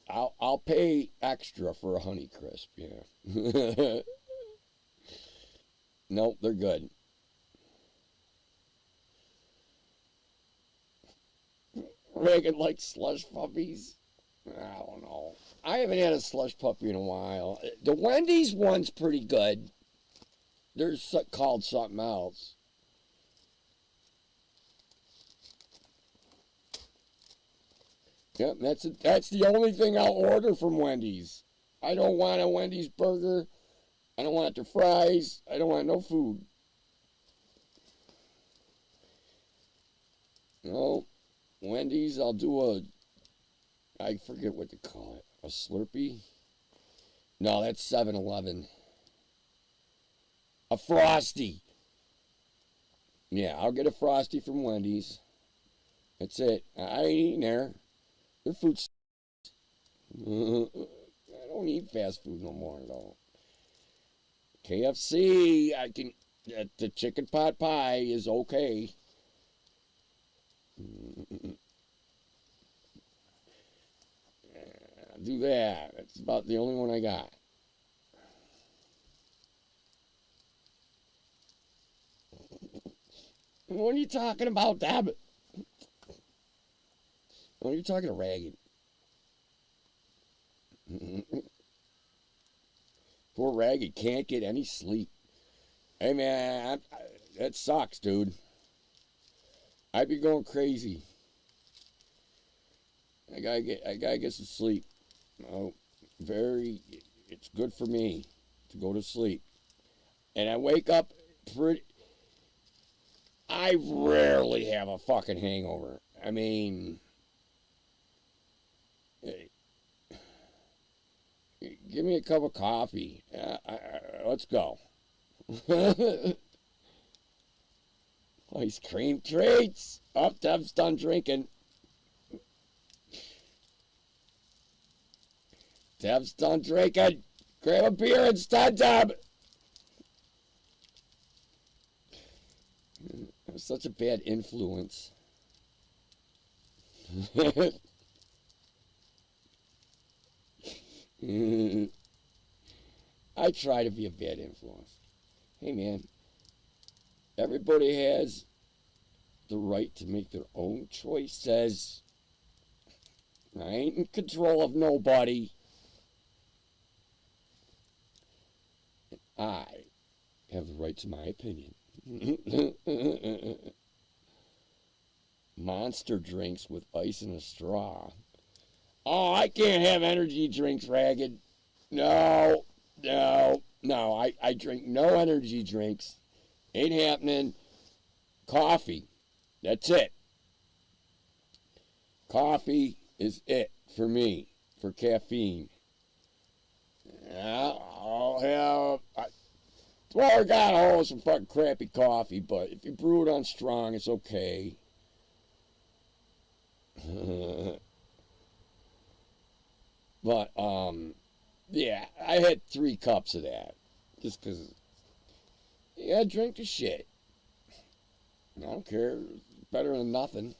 I'll pay extra for a Honey Crisp, yeah. Nope, they're good. Reagan likes slush puppies. I don't know. I haven't had a slush puppy in a while. The Wendy's one's pretty good. They're called something else. Yep, that's the only thing I'll order from Wendy's. I don't want a Wendy's burger. I don't want their fries. I don't want no food. No, Wendy's, I'll do I forget what to call it. A Slurpee? No, that's 7-Eleven. A Frosty. Yeah, I'll get a Frosty from Wendy's. That's it. I ain't eating there. Their food's... I don't eat fast food no more at all. KFC, I can... The chicken pot pie is okay. I'll do that. That's about the only one I got. What are you talking about, Dab? What are you talking to Ragged? Poor Ragged can't get any sleep. Hey man, that sucks, dude. I'd be going crazy. I gotta get some sleep. Oh, it's good for me to go to sleep. And I wake up I rarely have a fucking hangover. I mean, give me a cup of coffee. Let's go. Ice cream treats. Up, Deb's done drinking. Deb's done drinking. Grab a beer instead, Deb. That was such a bad influence. I try to be a bad influence. Hey, man. Everybody has the right to make their own choices. I ain't in control of nobody. I have the right to my opinion. Monster drinks with ice and a straw. Oh, I can't have energy drinks, Ragged. No. I drink no energy drinks. Ain't happening. Coffee. That's it. Coffee is it for me, for caffeine. I'll have... Well, I got a hold of some fucking crappy coffee, but if you brew it on strong, it's okay. But, yeah, I had 3 cups of that. Just because, yeah, drink the shit. I don't care. It's better than nothing.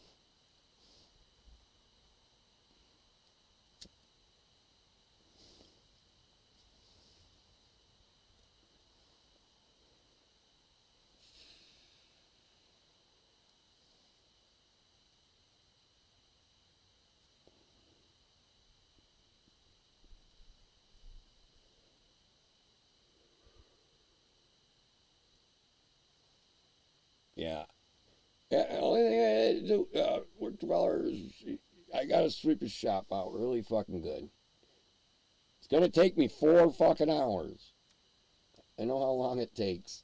Yeah. Yeah, the only thing I had to do with Dweller is I gotta sweep his shop out really fucking good. It's gonna take me 4 fucking hours. I know how long it takes.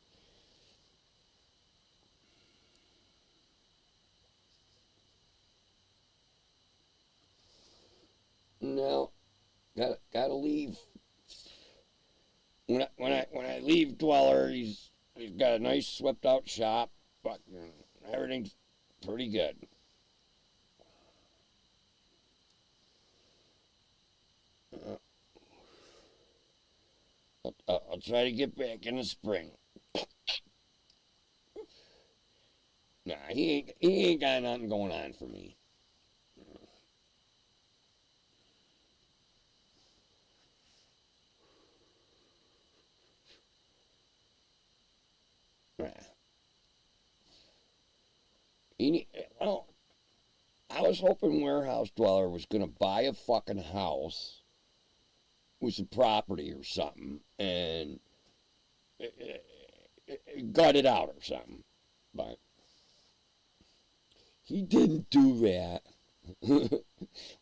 No, gotta leave. When I leave Dweller, he's got a nice swept out shop. Fucking everything's pretty good. I'll try to get back in the spring. Nah, he ain't got nothing going on for me. Well, I was hoping Warehouse Dweller was gonna buy a fucking house with some property or something and gut it out or something, but he didn't do that.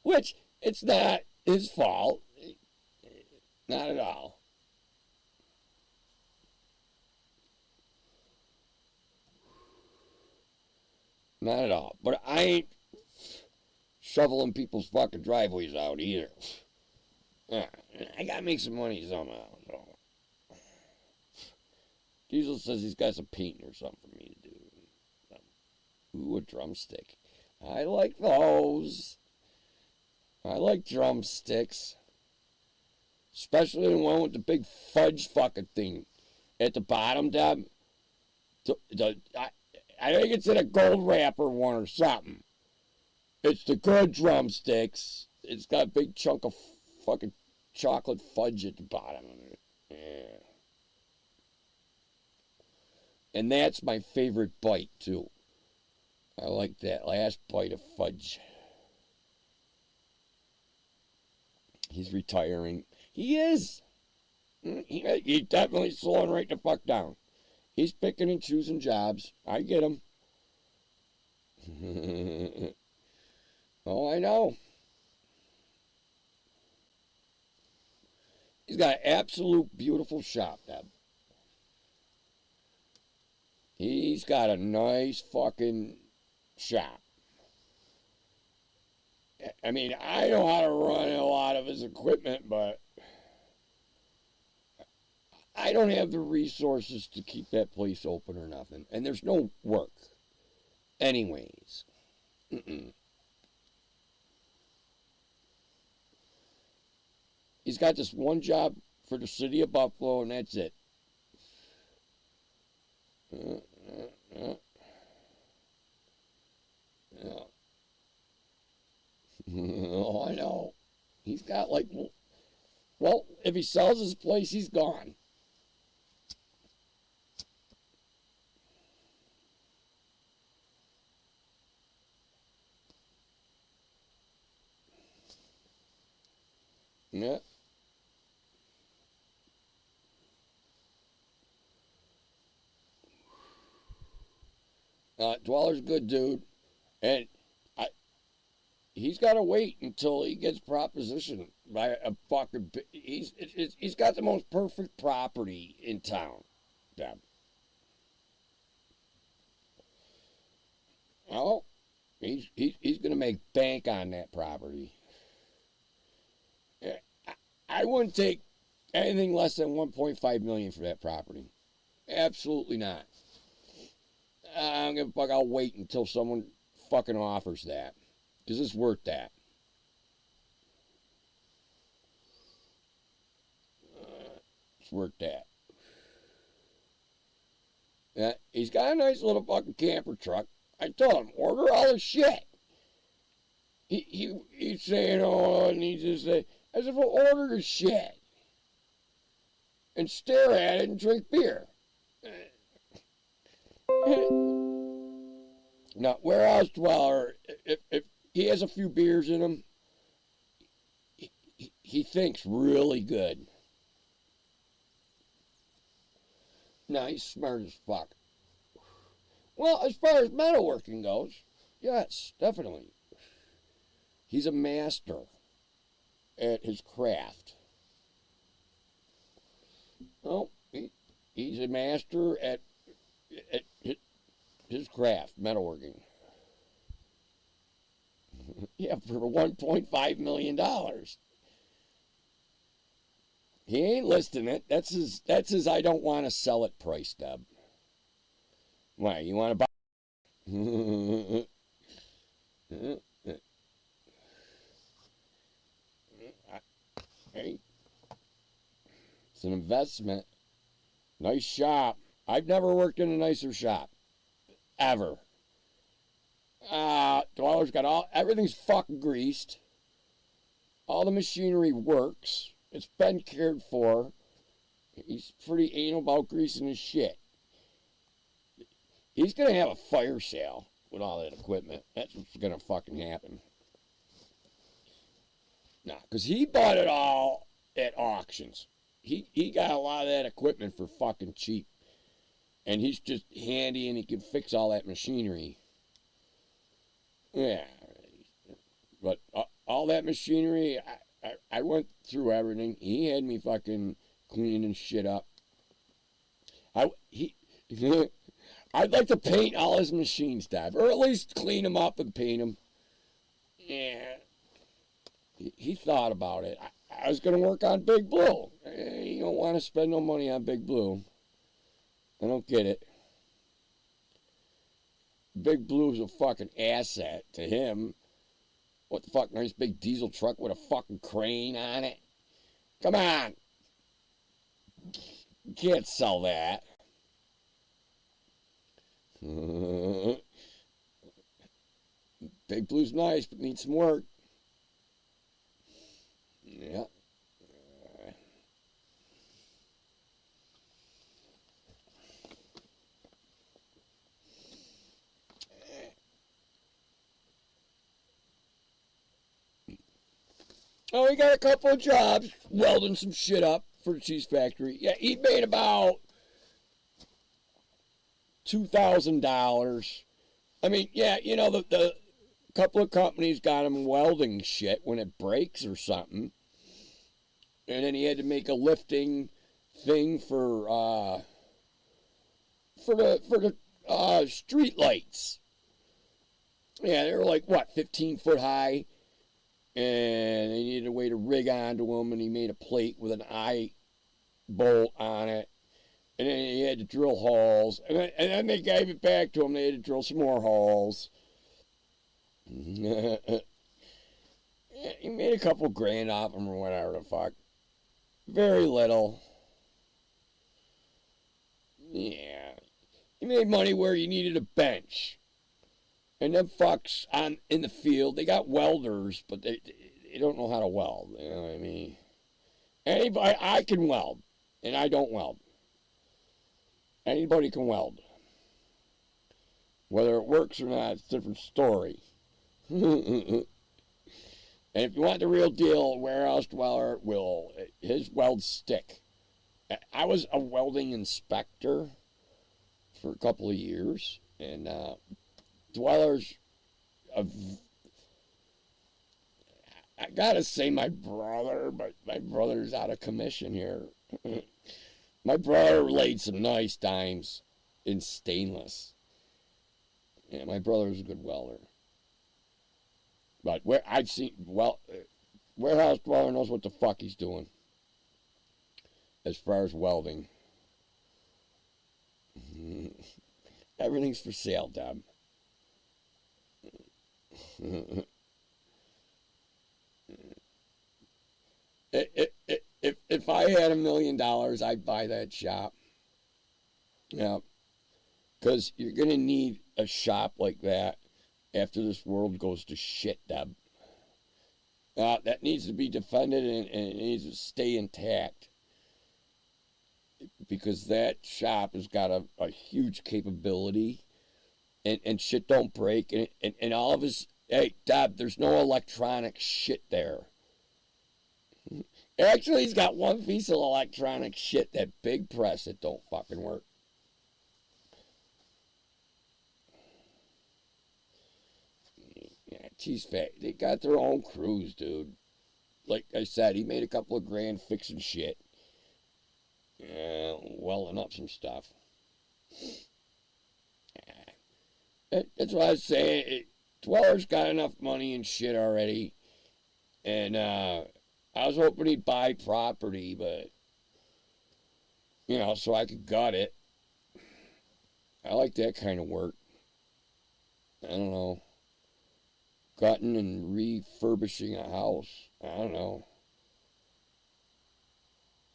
Which, it's not his fault. Not at all. Not at all. But I ain't shoveling people's fucking driveways out either. I gotta make some money somehow. So. Diesel says he's got some painting or something for me to do. Ooh, a drumstick. I like those. I like drumsticks. Especially the one with the big fudge fucking thing at the bottom, Deb. I think it's in a gold wrapper one or something. It's the good drumsticks. It's got a big chunk of fucking chocolate fudge at the bottom of it. Yeah. And that's my favorite bite, too. I like that last bite of fudge. He's retiring. He is. He's definitely slowing right the fuck down. He's picking and choosing jobs. I get him. Oh, I know. He's got an absolute beautiful shop, Deb. He's got a nice fucking shop. I mean, I know how to run a lot of his equipment, but I don't have the resources to keep that place open or nothing. And there's no work. Anyways. He's got this one job for the city of Buffalo, and that's it. Oh, I know. He's got like, well, if he sells his place, he's gone. Yeah. Dweller's a good dude, and he's got to wait until he gets propositioned by a fucking. He's got the most perfect property in town, Deb. Oh, he's gonna make bank on that property. I wouldn't take anything less than $1.5 million for that property. Absolutely not. I don't give a fuck. I'll wait until someone fucking offers that. Because it's worth that. It's worth that. Yeah, he's got a nice little fucking camper truck. I told him, order all his shit. He's saying, oh, and he just say, I said, well, order the shit. And stare at it and drink beer. Now, warehouse dweller, if he has a few beers in him, he thinks really good. No, he's smart as fuck. Well, as far as metalworking goes, yes, definitely. He's a master at his craft. Well, he's a master at his craft, metalworking. Yeah, for $1.5 million. He ain't listing it. That's his I don't want to sell it price, Deb. Why, you want to buy? Hey, it's an investment. Nice shop. I've never worked in a nicer shop. Ever. Dweller's got everything's fucking greased. All the machinery works. It's been cared for. He's pretty anal about greasing his shit. He's gonna have a fire sale with all that equipment. That's what's gonna fucking happen. Nah, because he bought it all at auctions. He got a lot of that equipment for fucking cheap. And he's just handy and he can fix all that machinery. Yeah. But all that machinery, I went through everything. He had me fucking cleaning shit up. I'd like to paint all his machines, Dad, or at least clean them up and paint them. Yeah, he thought about it. I was going to work on Big Blue. You don't want to spend no money on Big Blue. I don't get it. Big Blue's a fucking asset to him. What the fuck, nice big diesel truck with a fucking crane on it? Come on. You can't sell that. Big Blue's nice, but needs some work. Yeah. Oh, he got a couple of jobs welding some shit up for the cheese factory. Yeah, he made about $2,000. I mean, yeah, you know, the couple of companies got him welding shit when it breaks or something. And then he had to make a lifting thing for the street lights. Yeah, they were like, what, 15 foot high? And they needed a way to rig onto them, and he made a plate with an eye bolt on it. And then he had to drill holes. And then they gave it back to him. They had to drill some more holes. He made a couple grand off him or whatever the fuck. Very little. Yeah. He made money where you needed a bench. And them fucks in the field, they got welders, but they don't know how to weld. You know what I mean? Anybody, I can weld, and I don't weld. Anybody can weld. Whether it works or not, it's a different story. And if you want the real deal, Warehouse Dweller his welds stick. I was a welding inspector for a couple of years, and Dweller's, I gotta say my brother, but my brother's out of commission here. My brother laid some nice dimes in stainless. Yeah, my brother's a good welder. But Warehouse Dweller knows what the fuck he's doing as far as welding. Everything's for sale, Deb. If I had $1 million, I'd buy that shop. Yeah, because you're gonna need a shop like that after this world goes to shit, Deb. That needs to be defended and it needs to stay intact, because that shop has got a huge capability. And shit don't break, and all of his, hey, Deb, there's no electronic shit there. Actually, he's got one piece of electronic shit, that big press, that don't fucking work. Yeah, Cheese Factory, they got their own crews, dude. Like I said, he made a couple of grand fixing shit. Welding up some stuff. That's what I was saying. Dweller's got enough money and shit already. And I was hoping he'd buy property, but, you know, so I could gut it. I like that kind of work. I don't know. Gutting and refurbishing a house. I don't know.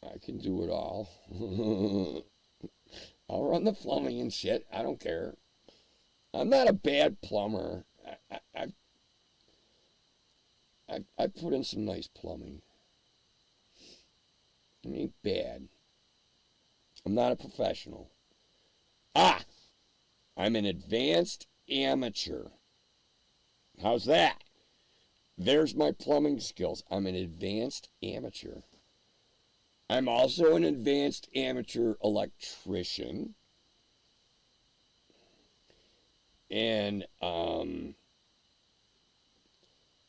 I can do it all. I'll run the plumbing and shit. I don't care. I'm not a bad plumber. I put in some nice plumbing. It ain't bad. I'm not a professional. I'm an advanced amateur. How's that? There's my plumbing skills. I'm an advanced amateur. I'm also an advanced amateur electrician. And, oh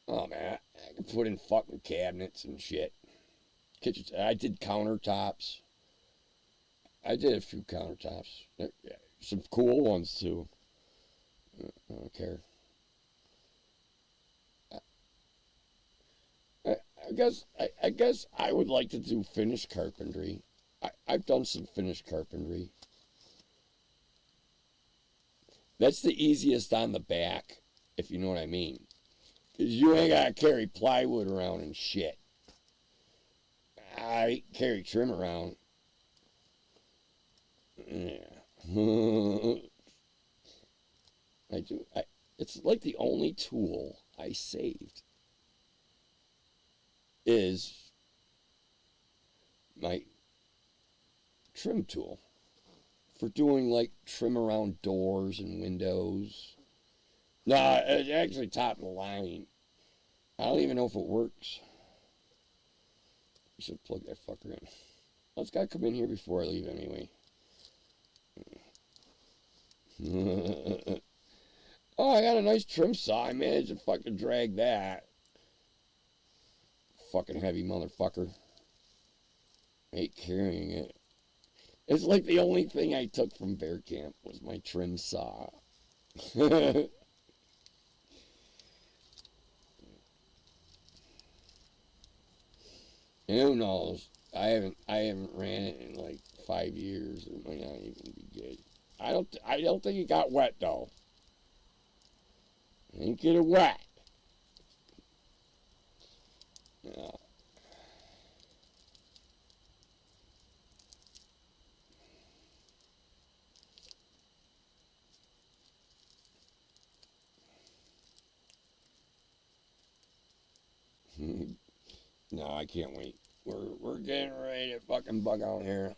man, I put in fucking cabinets and shit. Kitchens. I did countertops. I did a few countertops. Some cool ones too. I don't care. I guess I would like to do finished carpentry. I've done some finished carpentry. That's the easiest on the back, if you know what I mean. Because you ain't got to carry plywood around and shit. I carry trim around. Yeah. I do. It's like the only tool I saved is my trim tool for doing like trim around doors and windows. No, it's actually top of the line. I don't even know if it works. I should plug that fucker in. Well, it's got to come in here before I leave anyway. Oh, I got a nice trim saw. I managed to fucking drag that. Fucking heavy motherfucker. I hate carrying it. It's like the only thing I took from bear camp was my trim saw. Who knows? I haven't ran it in like 5 years. It might not even be good. I don't think it got wet though. I didn't get it wet. Yeah. No, I can't wait. We're getting ready to fucking bug out here.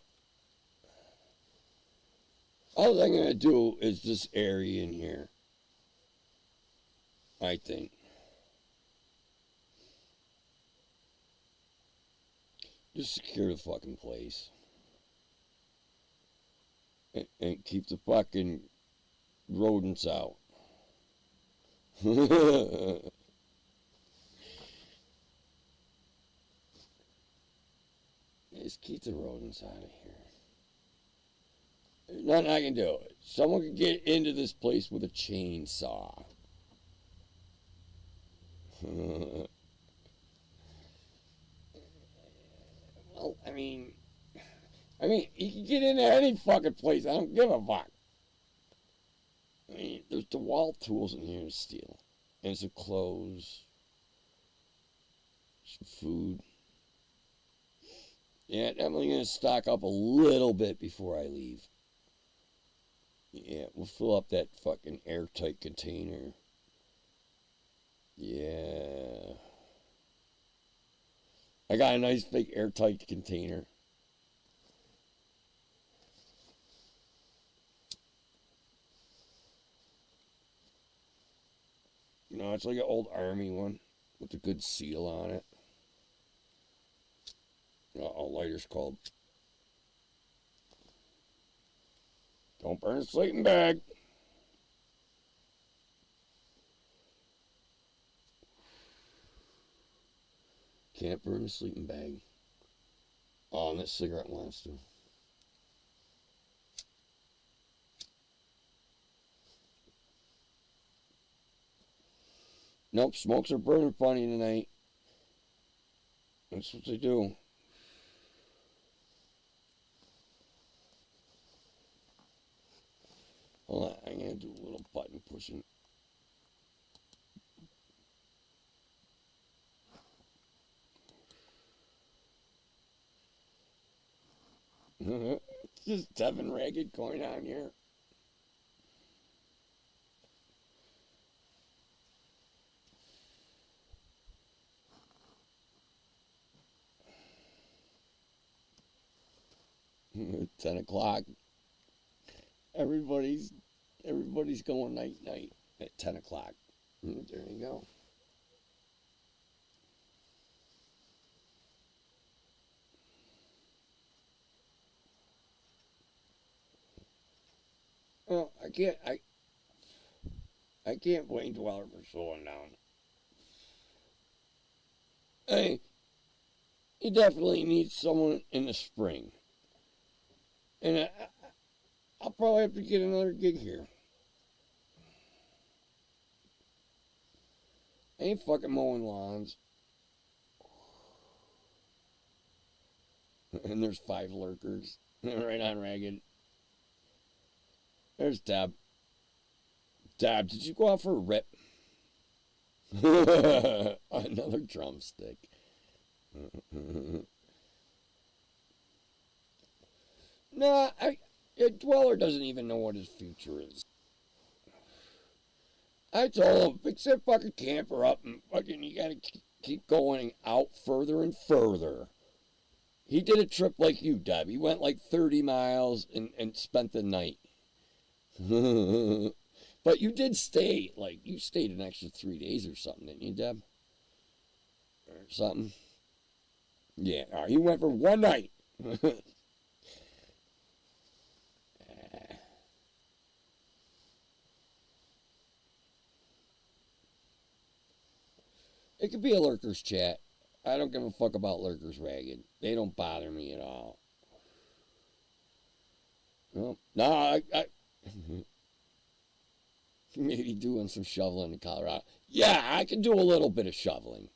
All I'm gonna do is this area in here. I think. Just secure the fucking place. And keep the fucking rodents out. Just keep the rodents out of here. There's nothing I can do. Someone can get into this place with a chainsaw. Well, I mean, you can get into any fucking place. I don't give a fuck. I mean, there's DeWalt tools in here to steal. And some clothes. Some food. Yeah, definitely going to stock up a little bit before I leave. Yeah, we'll fill up that fucking airtight container. Yeah. I got a nice big airtight container. You know, it's like an old army one with a good seal on it. A lighter's called. Don't burn a sleeping bag. Can't burn a sleeping bag. Oh, and this cigarette wants to. Nope, smokes are burning funny tonight. That's what they do. Hold on, I'm going to do a little button pushing. It's just Devin Ragged going on here. It's 10 o'clock. Everybody's going night at 10 o'clock. There you go. Well, I can't blame Dweller for slowing down. Hey, he definitely needs someone in the spring. And I'll probably have to get another gig here. I ain't fucking mowing lawns. And there's 5 lurkers. Right on Ragged. There's Deb. Deb, did you go out for a rip? Another drumstick. Nah, Dweller doesn't even know what his future is. I told him, fix that fucking camper up and fucking you gotta keep going out further and further. He did a trip like you, Deb. He went like 30 miles and spent the night. But you did stay, like, you stayed an extra 3 days or something, didn't you, Deb? Or something? Yeah, he went for one night. It could be a lurkers chat. I don't give a fuck about lurkers, Ragged. They don't bother me at all. Well, no, I maybe doing some shoveling in Colorado. Yeah, I can do a little bit of shoveling.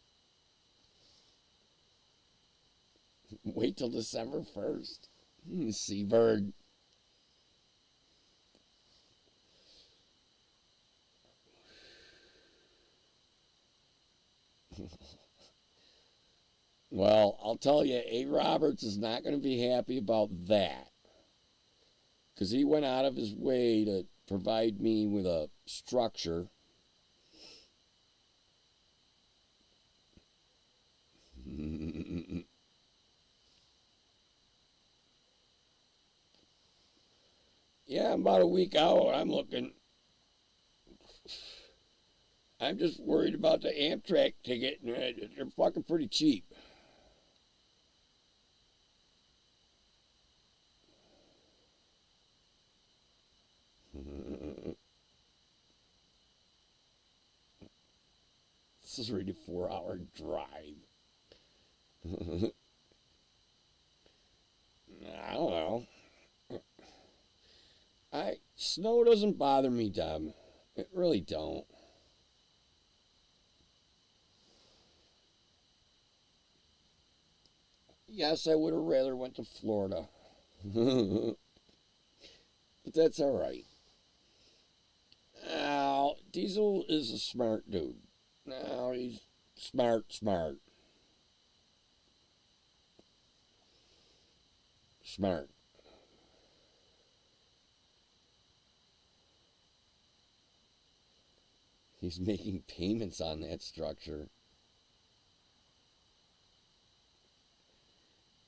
Wait till December 1st. Seabird. Well, I'll tell you, A. Roberts is not going to be happy about that. Because he went out of his way to provide me with a structure. Yeah, I'm about a week out. I'm just worried about the Amtrak ticket. They're fucking pretty cheap. This is really a 4-hour drive. I don't know. Snow doesn't bother me, Deb. It really don't. Yes, I would have rather went to Florida. But that's alright. Now, Diesel is a smart dude. Now, he's smart. Smart. He's making payments on that structure.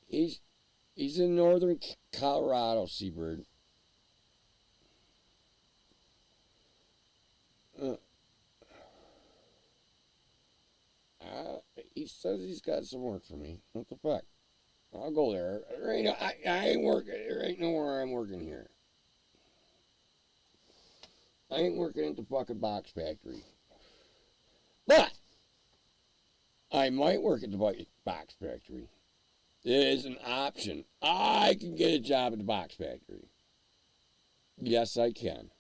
He's in northern Colorado, Seabird. He says he's got some work for me. What the fuck? I'll go there. I ain't working. There ain't nowhere I'm working here. I ain't working at the fucking box factory. But I might work at the box factory. It is an option. I can get a job at the box factory. Yes, I can.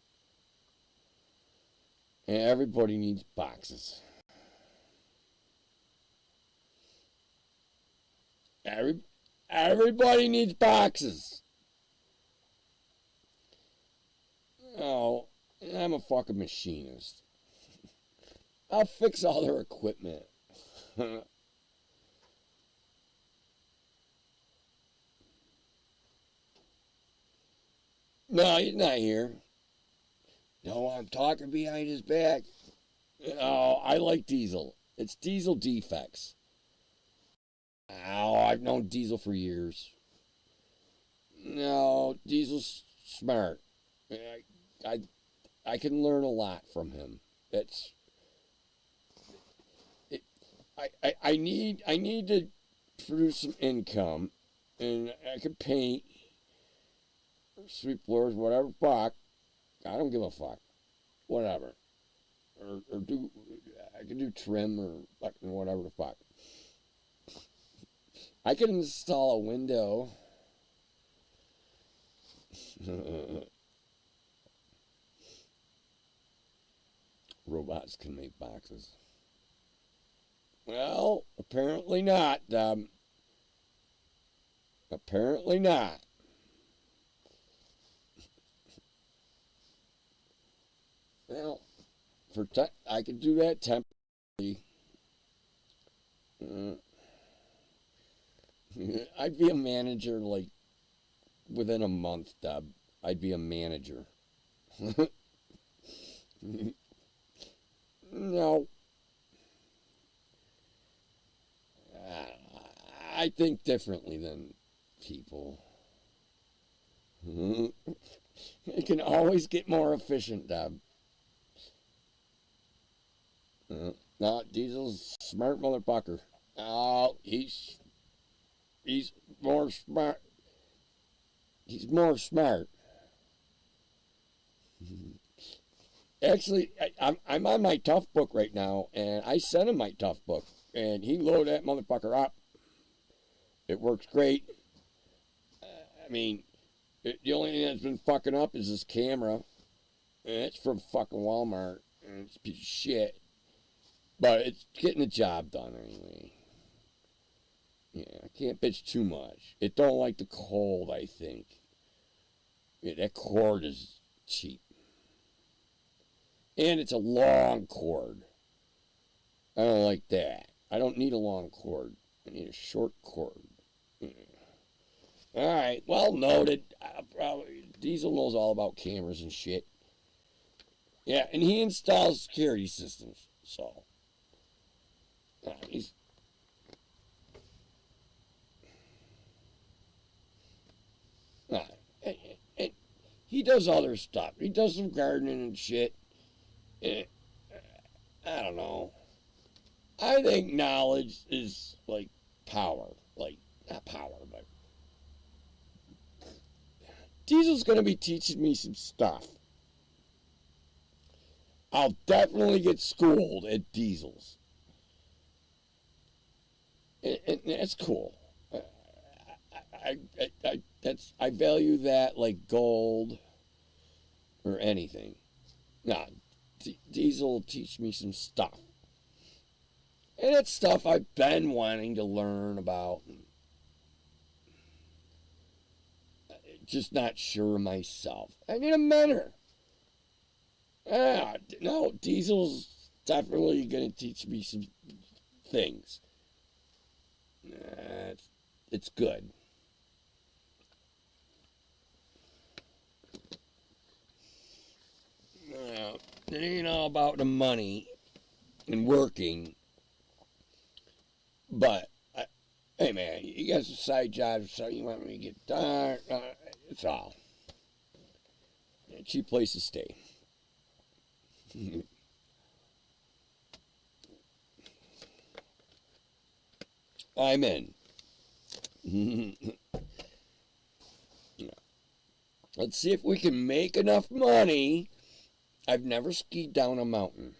And everybody needs boxes. Everybody needs boxes. Oh, I'm a fucking machinist. I'll fix all their equipment. No, he's not here. No, I'm talking behind his back. Oh, I like Diesel. It's Diesel defects. Oh, I've known Diesel for years. No, Diesel's smart. I can learn a lot from him. I need to produce some income, and I can paint, sweep floors, whatever. Fuck, I don't give a fuck. Whatever, or do I can do trim or fucking whatever the fuck. I can install a window. Robots can make boxes. Well, apparently not. Apparently not. Well, I could do that temporarily. I'd be a manager like within a month, Deb. I'd be a manager. No. I think differently than people. It can always get more efficient, Deb. No, Diesel's a smart motherfucker. Oh, he's more smart. He's more smart. Actually, I'm on my tough book right now, and I sent him my tough book, and he loaded that motherfucker up. It works great. I mean, the only thing that's been fucking up is this camera, and it's from fucking Walmart, and it's a piece of shit. But it's getting the job done anyway. Yeah, I can't bitch too much. It don't like the cold, I think. Yeah, that cord is cheap. And it's a long cord. I don't like that. I don't need a long cord. I need a short cord. Yeah. All right, well noted. Diesel knows all about cameras and shit. Yeah, and he installs security systems, so... he does other stuff. He does some gardening and shit. I don't know. I think knowledge is like power. Like, not power, but... Diesel's going to be teaching me some stuff. I'll definitely get schooled at Diesel's. And that's cool. I value that like gold or anything. Now, Diesel will teach me some stuff. And it's stuff I've been wanting to learn about. Just not sure myself. I need a mentor. No, Diesel's definitely going to teach me some things. It's good. It ain't all about the money and working, but hey man, you got some side jobs, so you want me to get done. It's all. A cheap place to stay. I'm in. Let's see if we can make enough money. I've never skied down a mountain.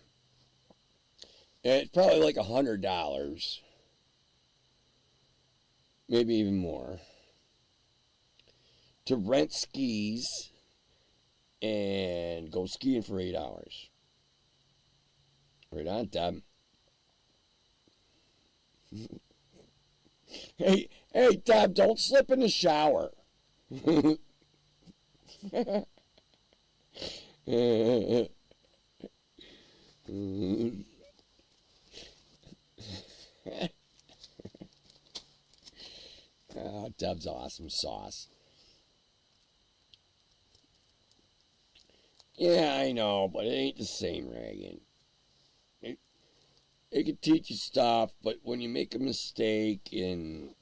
It's probably like $100. Maybe even more. To rent skis and go skiing for 8 hours. Right on, Deb. Hey, Deb, don't slip in the shower. Oh, Deb's awesome sauce. Yeah, I know, but it ain't the same, Reagan. It can teach you stuff, but when you make a mistake and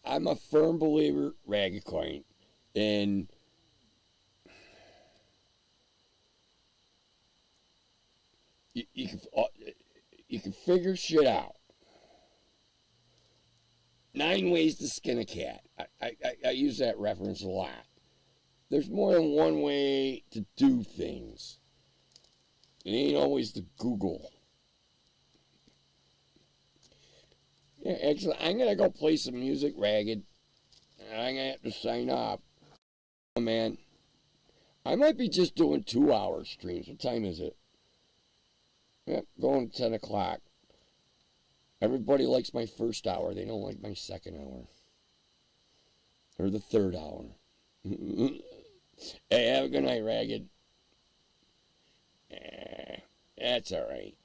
I'm a firm believer, Ragacoin, in you can figure shit out. 9 ways to skin a cat. I use that reference a lot. There's more than one way to do things. It ain't always the Google. Yeah, actually, I'm gonna go play some music, Ragged. I'm gonna have to sign off. Oh, man. I might be just doing 2-hour streams. What time is it? Yep, going to 10 o'clock. Everybody likes my first hour. They don't like my second hour. Or the third hour. Hey, have a good night, Ragged. That's alright.